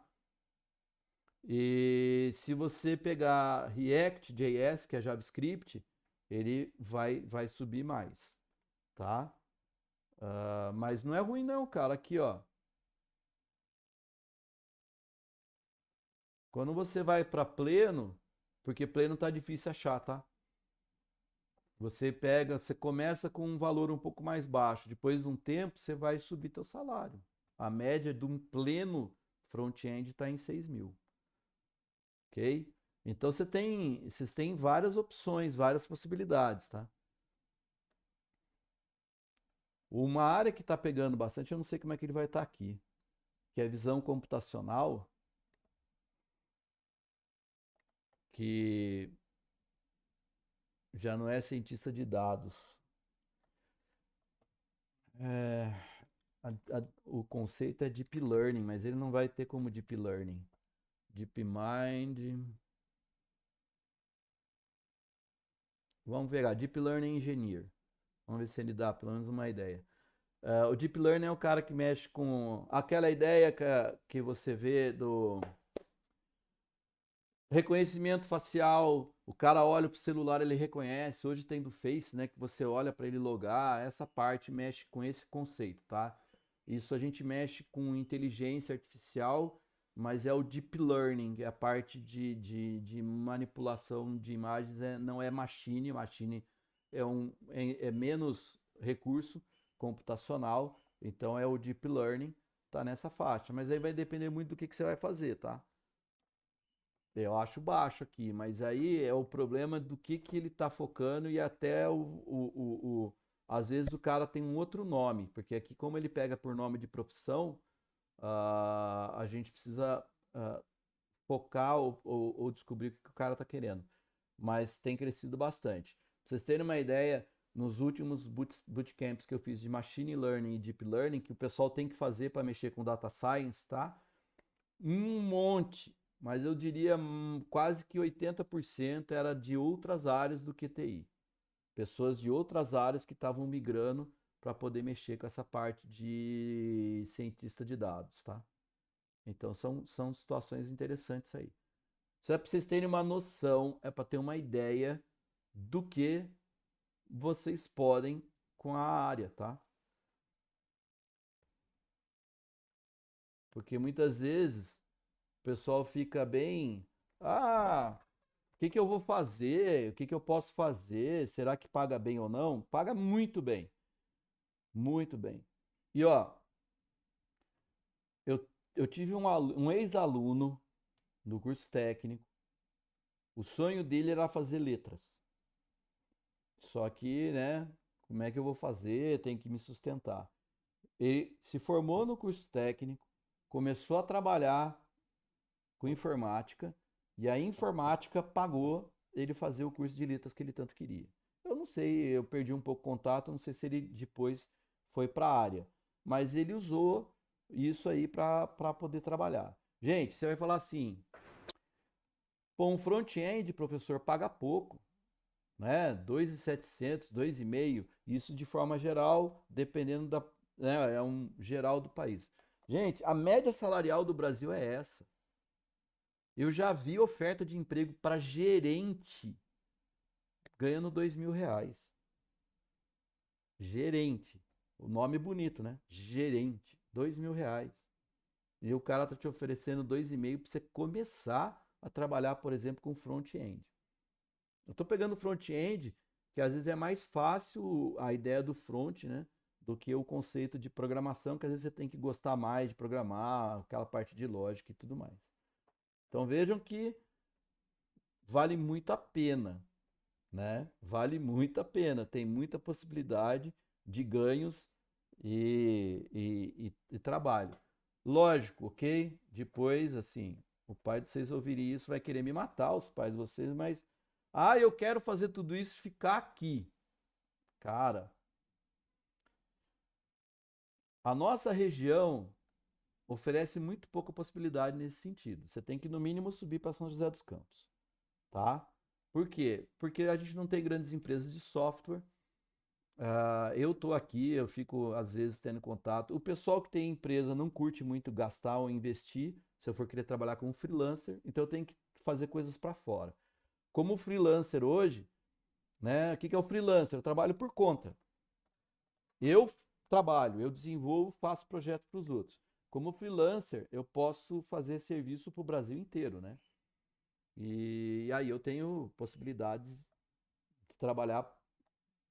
E se você pegar React.js, que é JavaScript, ele vai subir mais, tá? Mas não é ruim não, cara. Aqui, ó. Quando você vai para pleno, porque pleno tá difícil achar, tá? Você começa com um valor um pouco mais baixo, depois de um tempo você vai subir teu salário. A média de um pleno front-end está em 6.000, ok? Então vocês têm várias opções, várias possibilidades, tá? Uma área que está pegando bastante, eu não sei como é que ele vai estar aqui, que é visão computacional, que já não é cientista de dados. O conceito é Deep Learning, mas ele não vai ter como Deep Learning. DeepMind. Vamos ver, Deep Learning Engineer. Vamos ver se ele dá pelo menos uma ideia. O Deep Learning é o cara que mexe com aquela ideia que você vê do reconhecimento facial. O cara olha pro celular, ele reconhece. Hoje tem do Face, né, que você olha para ele logar. Essa parte mexe com esse conceito, tá? Isso a gente mexe com inteligência artificial, mas é o Deep Learning, é a parte de manipulação de imagens, não é machine. Machine é menos recurso computacional, então é o Deep Learning, tá nessa faixa. Mas aí vai depender muito do que você vai fazer, tá? Eu acho baixo aqui, mas aí é o problema do que ele está focando e até às vezes o cara tem um outro nome, porque aqui como ele pega por nome de profissão, a gente precisa focar ou descobrir o que o cara está querendo. Mas tem crescido bastante. Pra vocês terem uma ideia, nos últimos bootcamps que eu fiz de Machine Learning e Deep Learning, que o pessoal tem que fazer para mexer com Data Science, tá? Um monte, mas eu diria quase que 80% era de outras áreas do que TI. Pessoas de outras áreas que estavam migrando para poder mexer com essa parte de cientista de dados, tá? Então são situações interessantes aí. Isso é para vocês terem uma noção, é para ter uma ideia do que vocês podem com a área, tá? Porque muitas vezes o pessoal fica bem, o que que eu vou fazer? O que que eu posso fazer? Será que paga bem ou não? Paga muito bem, muito bem. E ó, eu tive um ex-aluno no curso técnico. O sonho dele era fazer letras. Só que, né, como é que eu vou fazer? Tem que me sustentar. Ele se formou no curso técnico, começou a trabalhar com informática e a informática pagou ele fazer o curso de letras que ele tanto queria. Eu não sei, eu perdi um pouco o contato, não sei se ele depois foi para a área, mas ele usou isso aí para poder trabalhar. Gente, você vai falar assim, pô, um front-end, professor, paga pouco, né? 2.700, 2.500, isso de forma geral, dependendo da, né, é um geral do país. Gente, a média salarial do Brasil é essa. Eu já vi oferta de emprego para gerente ganhando R$ 2.000. Gerente. O nome é bonito, né? Gerente. R$ 2.000. E o cara tá te oferecendo 2.500 para você começar a trabalhar, por exemplo, com front-end. Eu tô pegando front-end, que às vezes é mais fácil a ideia do front, né? Do que o conceito de programação, que às vezes você tem que gostar mais de programar, aquela parte de lógica e tudo mais. Então vejam que vale muito a pena, né? Vale muito a pena, tem muita possibilidade de ganhos e trabalho. Lógico, ok? Depois, assim, o pai de vocês ouvirem isso vai querer me matar, os pais de vocês, mas eu quero fazer tudo isso e ficar aqui. Cara, a nossa região oferece muito pouca possibilidade nesse sentido. Você tem que, no mínimo, subir para São José dos Campos, tá? Por quê? Porque a gente não tem grandes empresas de software. Eu estou aqui, eu fico às vezes tendo contato. O pessoal que tem empresa não curte muito gastar ou investir, se eu for querer trabalhar como freelancer, então eu tenho que fazer coisas para fora. Como freelancer hoje, né? O que que é o freelancer? Eu trabalho por conta. Eu trabalho, eu desenvolvo, faço projeto para os outros. Como freelancer, eu posso fazer serviço para o Brasil inteiro, né? E aí eu tenho possibilidades de trabalhar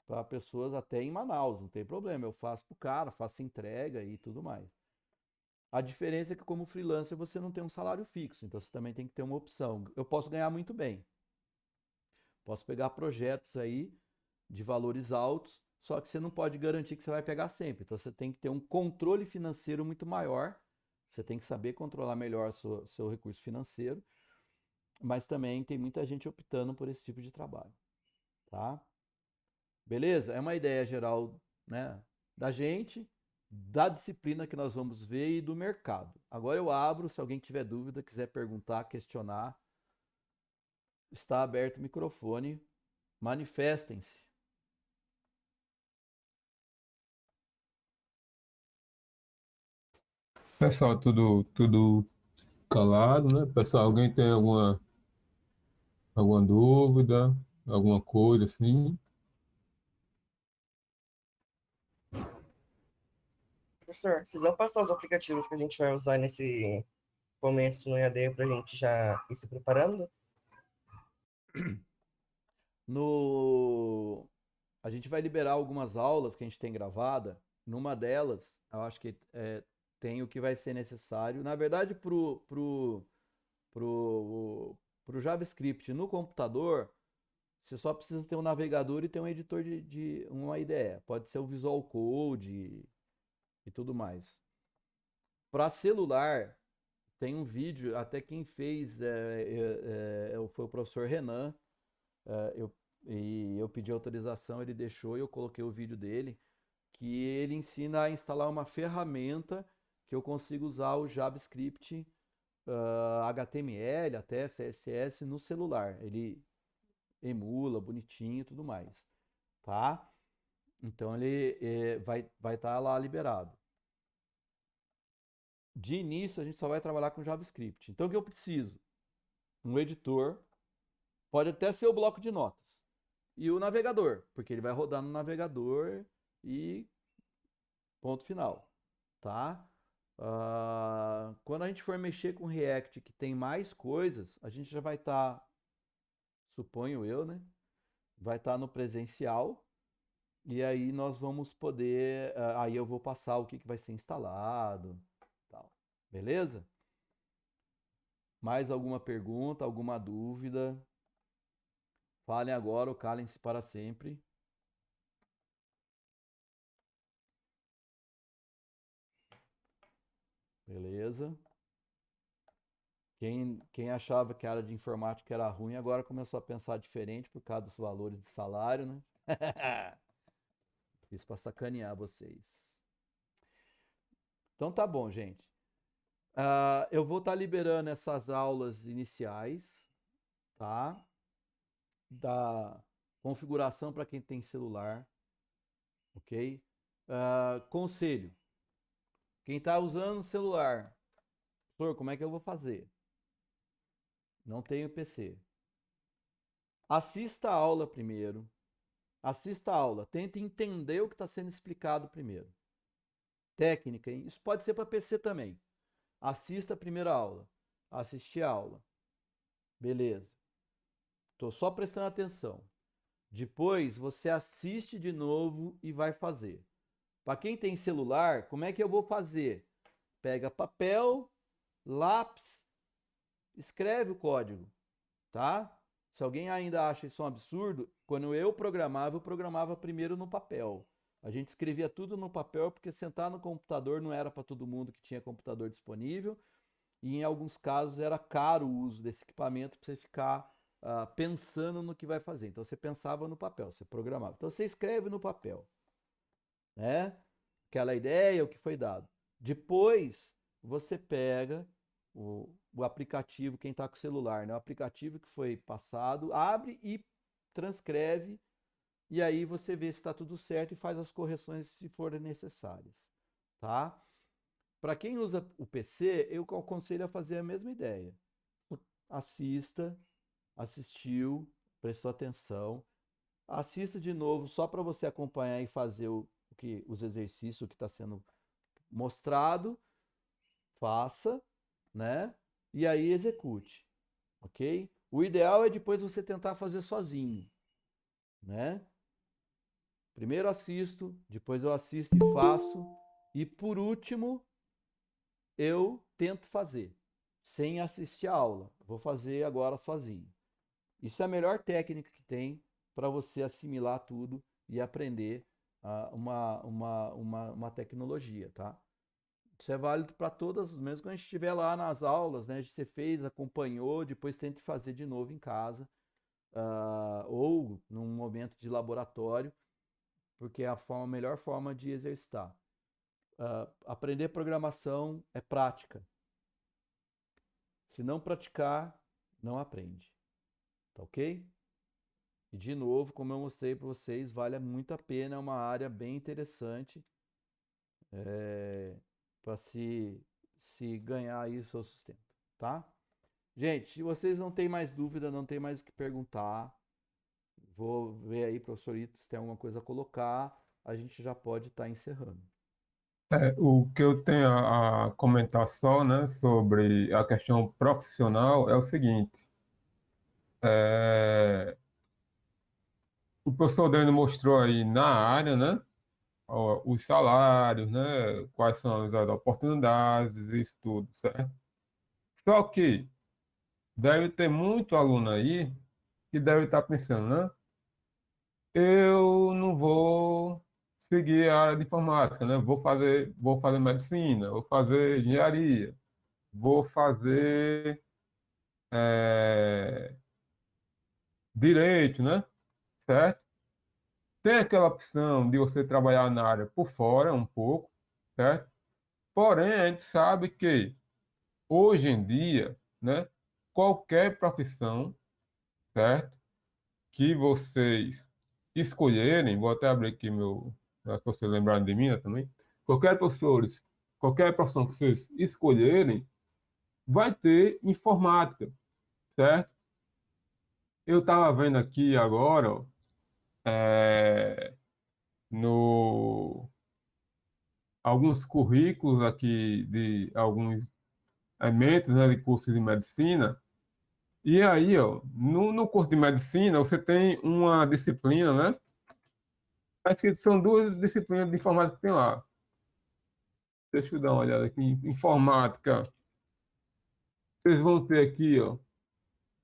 para pessoas até em Manaus, não tem problema. Eu faço para o cara, faço entrega e tudo mais. A diferença é que como freelancer você não tem um salário fixo, então você também tem que ter uma opção. Eu posso ganhar muito bem. Posso pegar projetos aí de valores altos, só que você não pode garantir que você vai pegar sempre. Então você tem que ter um controle financeiro muito maior. Você tem que saber controlar melhor seu recurso financeiro, mas também tem muita gente optando por esse tipo de trabalho, tá? Beleza? É uma ideia geral, né, da gente, da disciplina que nós vamos ver e do mercado. Agora eu abro, se alguém tiver dúvida, quiser perguntar, questionar, está aberto o microfone. Manifestem-se. Pessoal, tudo calado, né? Pessoal, alguém tem alguma dúvida, alguma coisa assim? Professor, vocês vão passar os aplicativos que a gente vai usar nesse começo no EAD para a gente já ir se preparando? No A gente vai liberar algumas aulas que a gente tem gravada. Numa delas, eu acho que tem o que vai ser necessário. Na verdade, pro JavaScript no computador, você só precisa ter um navegador e ter um editor de uma IDE. Pode ser o Visual Code e tudo mais. Para celular, tem um vídeo, até quem fez foi o professor Renan. Eu pedi autorização, ele deixou e eu coloquei o vídeo dele, que ele ensina a instalar uma ferramenta que eu consigo usar o JavaScript, HTML, até CSS no celular. Ele emula bonitinho e tudo mais, tá? Então ele vai estar lá liberado. De início a gente só vai trabalhar com JavaScript. Então o que eu preciso? Um editor pode até ser o bloco de notas. E o navegador, porque ele vai rodar no navegador e ponto final, tá? Quando a gente for mexer com React, que tem mais coisas, a gente já vai estar, suponho eu, né? Vai estar no presencial e aí nós vamos poder, aí eu vou passar o que vai ser instalado, tal. Beleza? Mais alguma pergunta, alguma dúvida? Falem agora ou calem-se para sempre. Beleza? Quem achava que a área de informática era ruim, agora começou a pensar diferente por causa dos valores de salário, né? Fiz para sacanear vocês. Então tá bom, gente. Eu vou estar liberando essas aulas iniciais, tá? Da configuração para quem tem celular, ok? Conselho. Quem está usando o celular, professor, como é que eu vou fazer? Não tenho PC. Assista a aula primeiro. Assista a aula. Tente entender o que está sendo explicado primeiro. Técnica, hein? Isso pode ser para PC também. Assista a primeira aula. Assistir a aula. Beleza. Estou só prestando atenção. Depois você assiste de novo e vai fazer. Para quem tem celular, como é que eu vou fazer? Pega papel, lápis, escreve o código, tá? Se alguém ainda acha isso um absurdo, quando eu programava primeiro no papel. A gente escrevia tudo no papel porque sentar no computador não era para todo mundo que tinha computador disponível e em alguns casos era caro o uso desse equipamento para você ficar pensando no que vai fazer. Então você pensava no papel, você programava. Então você escreve no papel, né? Aquela ideia, o que foi dado. Depois você pega o aplicativo, quem está com o celular, né? O aplicativo que foi passado, abre e transcreve, e aí você vê se está tudo certo e faz as correções se forem necessárias, tá? Para quem usa o PC, eu aconselho a fazer a mesma ideia. Assista, assistiu, prestou atenção, assista de novo só para você acompanhar e fazer os exercícios, o que está sendo mostrado, faça, né? E aí execute, ok? O ideal é depois você tentar fazer sozinho, né? Primeiro assisto, depois eu assisto e faço, e por último eu tento fazer, sem assistir a aula. Vou fazer agora sozinho. Isso é a melhor técnica que tem para você assimilar tudo e aprender uma tecnologia, tá? Isso é válido para todas, mesmo quando a gente estiver lá nas aulas, né? Você fez, acompanhou, depois tente fazer de novo em casa, ou num momento de laboratório, porque é a melhor forma de exercitar. Aprender programação é prática. Se não praticar, não aprende. Tá ok? E de novo, como eu mostrei para vocês, vale muito a pena, é uma área bem interessante para se ganhar aí o seu sustento, tá? Gente, se vocês não têm mais dúvida, não tem mais o que perguntar, vou ver aí, professorito, se tem alguma coisa a colocar, a gente já pode estar encerrando. O que eu tenho a comentar só, né, sobre a questão profissional é o seguinte. é, o professor Dani mostrou aí na área, né, os salários, né, quais são as oportunidades, isso tudo, certo? Só que deve ter muito aluno aí que deve estar pensando, né, eu não vou seguir a área de informática, né, vou fazer medicina, vou fazer engenharia, vou fazer é, direito, né? Certo? Tem aquela opção de você trabalhar na área por fora um pouco, certo? Porém, a gente sabe que hoje em dia, né, qualquer profissão, certo? Que vocês escolherem, vou até abrir aqui para vocês lembrarem de mim, né, também. Qualquer profissão que vocês escolherem, vai ter informática, certo? Eu estava vendo aqui agora, ó, é, no alguns currículos aqui de alguns elementos, né, de cursos de medicina. E aí, ó, no curso de medicina, você tem uma disciplina, né? Acho que são duas disciplinas de informática que tem lá. Deixa eu dar uma olhada aqui. Informática. Vocês vão ter aqui, ó,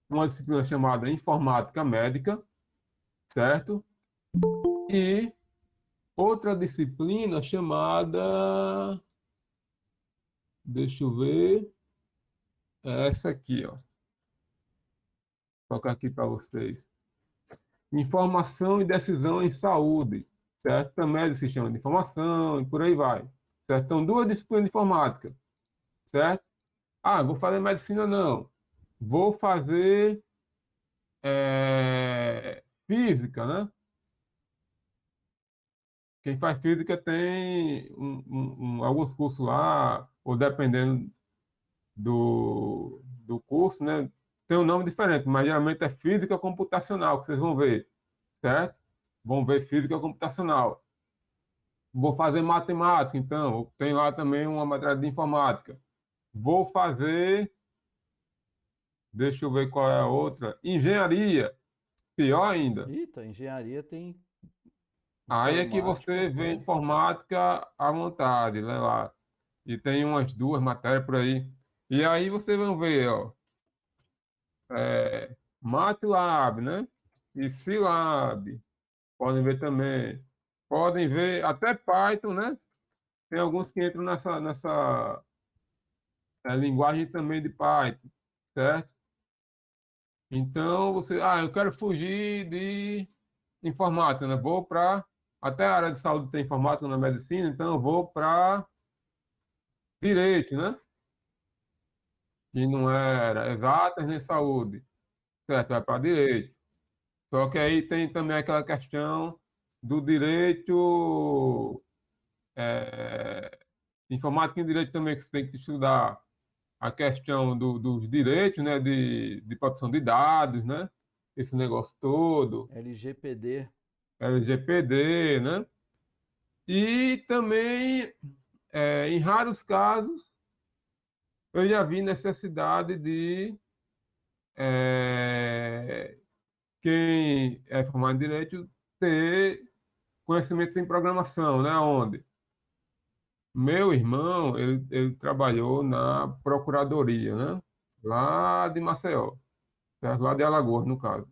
uma disciplina chamada Informática Médica, certo? E outra disciplina chamada, deixa eu ver, é essa aqui, ó. Vou colocar aqui para vocês. Informação e decisão em saúde, certo? Também é do sistema de informação e por aí vai, certo? Então, duas disciplinas de informática, certo? Ah, vou fazer medicina, não. Vou fazer física, né? Quem faz física tem alguns cursos lá, ou dependendo do curso, né? Tem um nome diferente, mas geralmente é física computacional, que vocês vão ver, certo? Vão ver física computacional. Vou fazer matemática, então, tem lá também uma matéria de informática. Vou fazer, deixa eu ver qual é a outra, engenharia, pior ainda. Eita, engenharia tem Aí é que informática você vê até. informática à vontade, né, lá. E tem umas duas matérias por aí. E aí vocês vão ver, ó, MATLAB, né? E Scilab, podem ver também. Podem ver até Python, né? Tem alguns que entram nessa linguagem também de Python, certo? Então, eu quero fugir de informática, né? Vou para, até a área de saúde tem informática na medicina, então eu vou para direito, né? Que não era exatas nem saúde, certo? Vai para direito. Só que aí tem também aquela questão do direito, é, informática em direito também que você tem que estudar a questão dos direitos, né, de proteção de dados, né, esse negócio todo, LGPD. LGPD, né, e também, em raros casos, eu já vi necessidade de quem é formado em direito ter conhecimentos em programação, né, onde meu irmão, ele trabalhou na procuradoria, né, lá de Maceió, certo? Lá de Alagoas, no caso.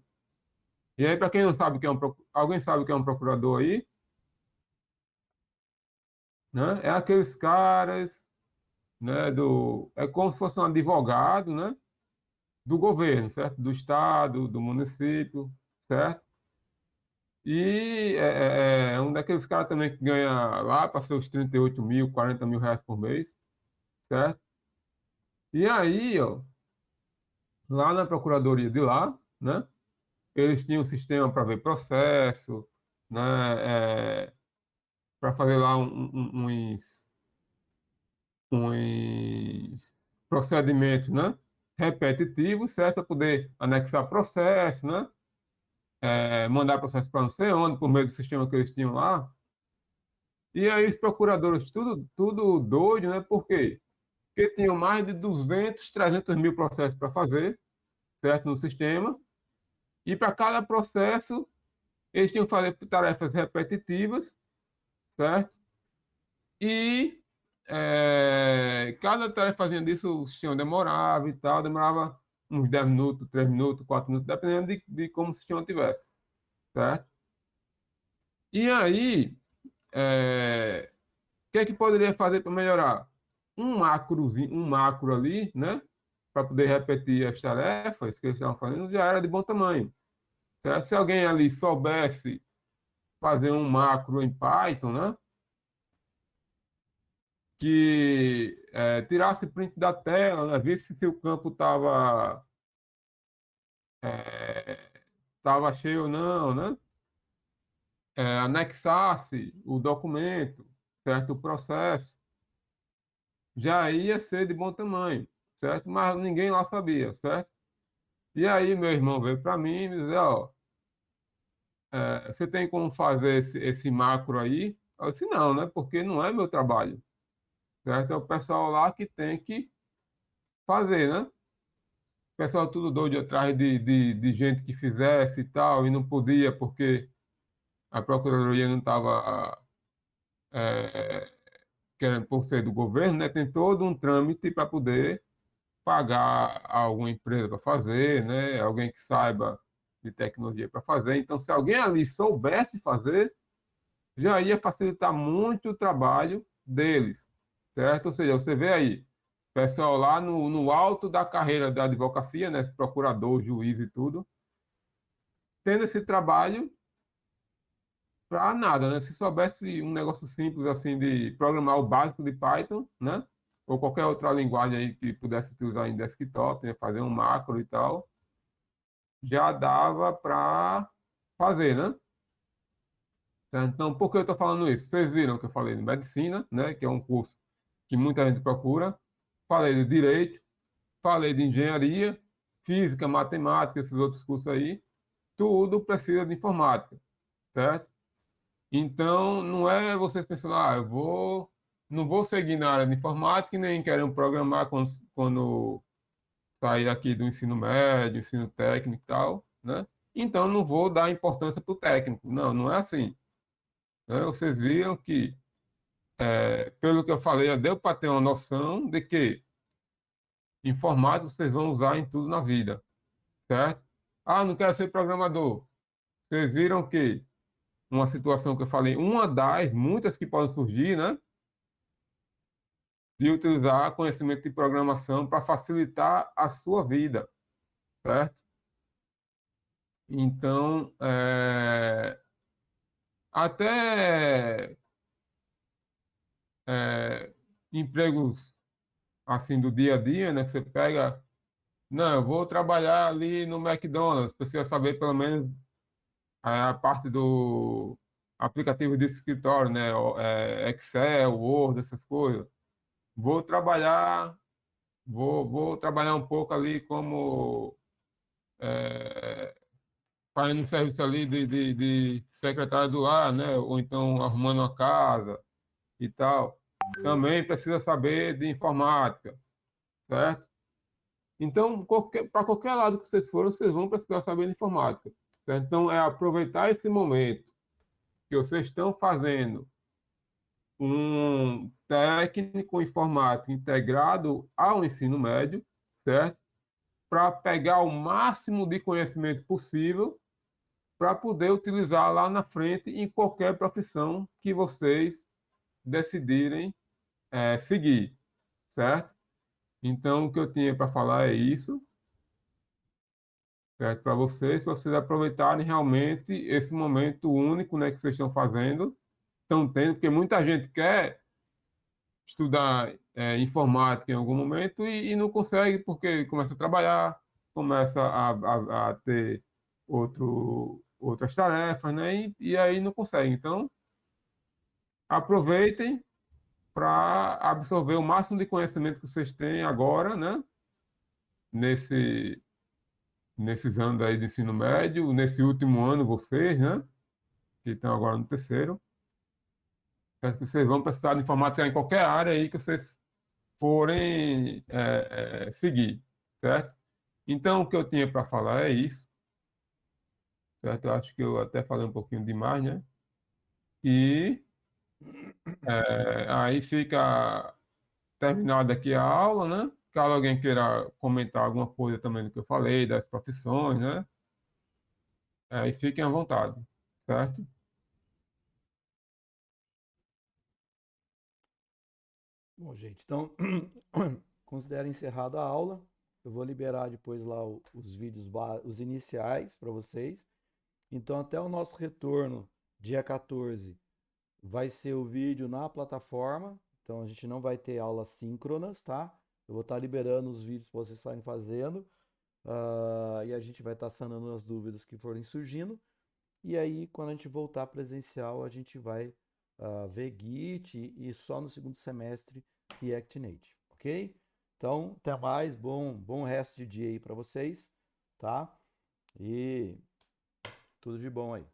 E aí, para quem não sabe o que é alguém sabe o que é um procurador aí, né? É aqueles caras, né, é como se fosse um advogado, né, do governo, certo? Do estado, do município, certo? E é um daqueles caras também que ganha lá para seus 38 mil, 40 mil reais por mês, certo? E aí, ó, lá na procuradoria de lá, né, eles tinham um sistema para ver processo, né, para fazer lá uns procedimentos, né, repetitivos, certo? Para poder anexar processo, né? Mandar processo para não sei onde, por meio do sistema que eles tinham lá. E aí os procuradores, tudo doido, né? Por quê? Porque tinham mais de 200, 300 mil processos para fazer, certo? No sistema. E para cada processo, eles tinham que fazer tarefas repetitivas, certo? E cada tarefazinha disso, o sistema demorava e tal, demorava uns 10 minutos, 3 minutos, 4 minutos, dependendo de como o sistema tivesse, certo? E aí, o que é que poderia fazer para melhorar? Um macro ali, né? Para poder repetir as tarefas que eles estavam fazendo, já era de bom tamanho, certo? Se alguém ali soubesse fazer um macro em Python, né? Que tirasse print da tela, né? Visse se o campo estava cheio ou não, né? Anexasse o documento, certo? O processo, já ia ser de bom tamanho, certo? Mas ninguém lá sabia, certo? E aí meu irmão veio para mim e me disse, ó, você tem como fazer esse macro aí? Eu disse, não, né? Porque não é meu trabalho, certo? É o pessoal lá que tem que fazer, né? O pessoal tudo doido atrás de gente que fizesse e tal, e não podia porque a Procuradoria não estava querendo, por ser do governo, né? Tem todo um trâmite para poder pagar alguma empresa para fazer, né? Alguém que saiba de tecnologia para fazer. Então, se alguém ali soubesse fazer, já ia facilitar muito o trabalho deles, certo? Ou seja, você vê aí, pessoal lá no alto da carreira da advocacia, né? Procurador, juiz e tudo, tendo esse trabalho para nada, né? Se soubesse um negócio simples assim de programar o básico de Python, né? Ou qualquer outra linguagem aí que pudesse usar em desktop, né? Fazer um macro e tal, já dava para fazer, né? Então, por que eu estou falando isso? Vocês viram que eu falei de medicina, né? Que é um curso que muita gente procura. Falei de direito, falei de engenharia, física, matemática, esses outros cursos aí. Tudo precisa de informática, certo? Então, não é vocês pensando, não vou seguir na área de informática e nem querem programar quando sair aqui do ensino médio, ensino técnico e tal, né? Então, não vou dar importância para o técnico. Não, não é assim, né? Vocês viram que, pelo que eu falei, já deu para ter uma noção de que informática vocês vão usar em tudo na vida, certo? Ah, não quero ser programador. Vocês viram que uma situação que eu falei, uma das muitas que podem surgir, né? De utilizar conhecimento de programação para facilitar a sua vida, certo? Então, até empregos assim do dia a dia, né? Que você pega, não, eu vou trabalhar ali no McDonald's, precisa saber pelo menos a parte do aplicativo de escritório, né? Excel, Word, essas coisas. Vou trabalhar, vou trabalhar um pouco ali como fazendo um serviço ali de secretário do lar, né? Ou então arrumando uma casa e tal. Também precisa saber de informática, certo? Então, para qualquer lado que vocês forem, vocês vão precisar saber de informática, certo? Então, é aproveitar esse momento que vocês estão fazendo um técnico informático integrado ao ensino médio, certo? Para pegar o máximo de conhecimento possível para poder utilizar lá na frente em qualquer profissão que vocês decidirem seguir, certo? Então, o que eu tinha para falar é isso, certo? Para vocês aproveitarem realmente esse momento único, né, que vocês estão fazendo, estão tendo, porque muita gente quer estudar informática em algum momento e não consegue porque começa a trabalhar, começa a ter outras tarefas, né? E aí não consegue. Então, aproveitem para absorver o máximo de conhecimento que vocês têm agora, né? Nesse, nesses anos aí de ensino médio, nesse último ano, vocês, né? Que estão agora no terceiro. Acho que vocês vão precisar de informática em qualquer área aí que vocês forem seguir, certo? Então, o que eu tinha para falar é isso, certo? Eu acho que eu até falei um pouquinho demais, né? E aí fica terminada aqui a aula, né? Caso alguém queira comentar alguma coisa também do que eu falei, das profissões, né? Aí fiquem à vontade, certo? Bom, gente, então considero encerrada a aula. Eu vou liberar depois lá os vídeos, os iniciais para vocês. Então, até o nosso retorno, dia 14, vai ser o vídeo na plataforma. Então, a gente não vai ter aulas síncronas, tá? Eu vou estar liberando os vídeos para vocês estarem fazendo. E a gente vai estar sanando as dúvidas que forem surgindo. E aí, quando a gente voltar presencial, a gente vai ver Git e só no segundo semestre React Native, ok? Então, até mais, bom resto de dia aí para vocês. tá? E tudo de bom aí.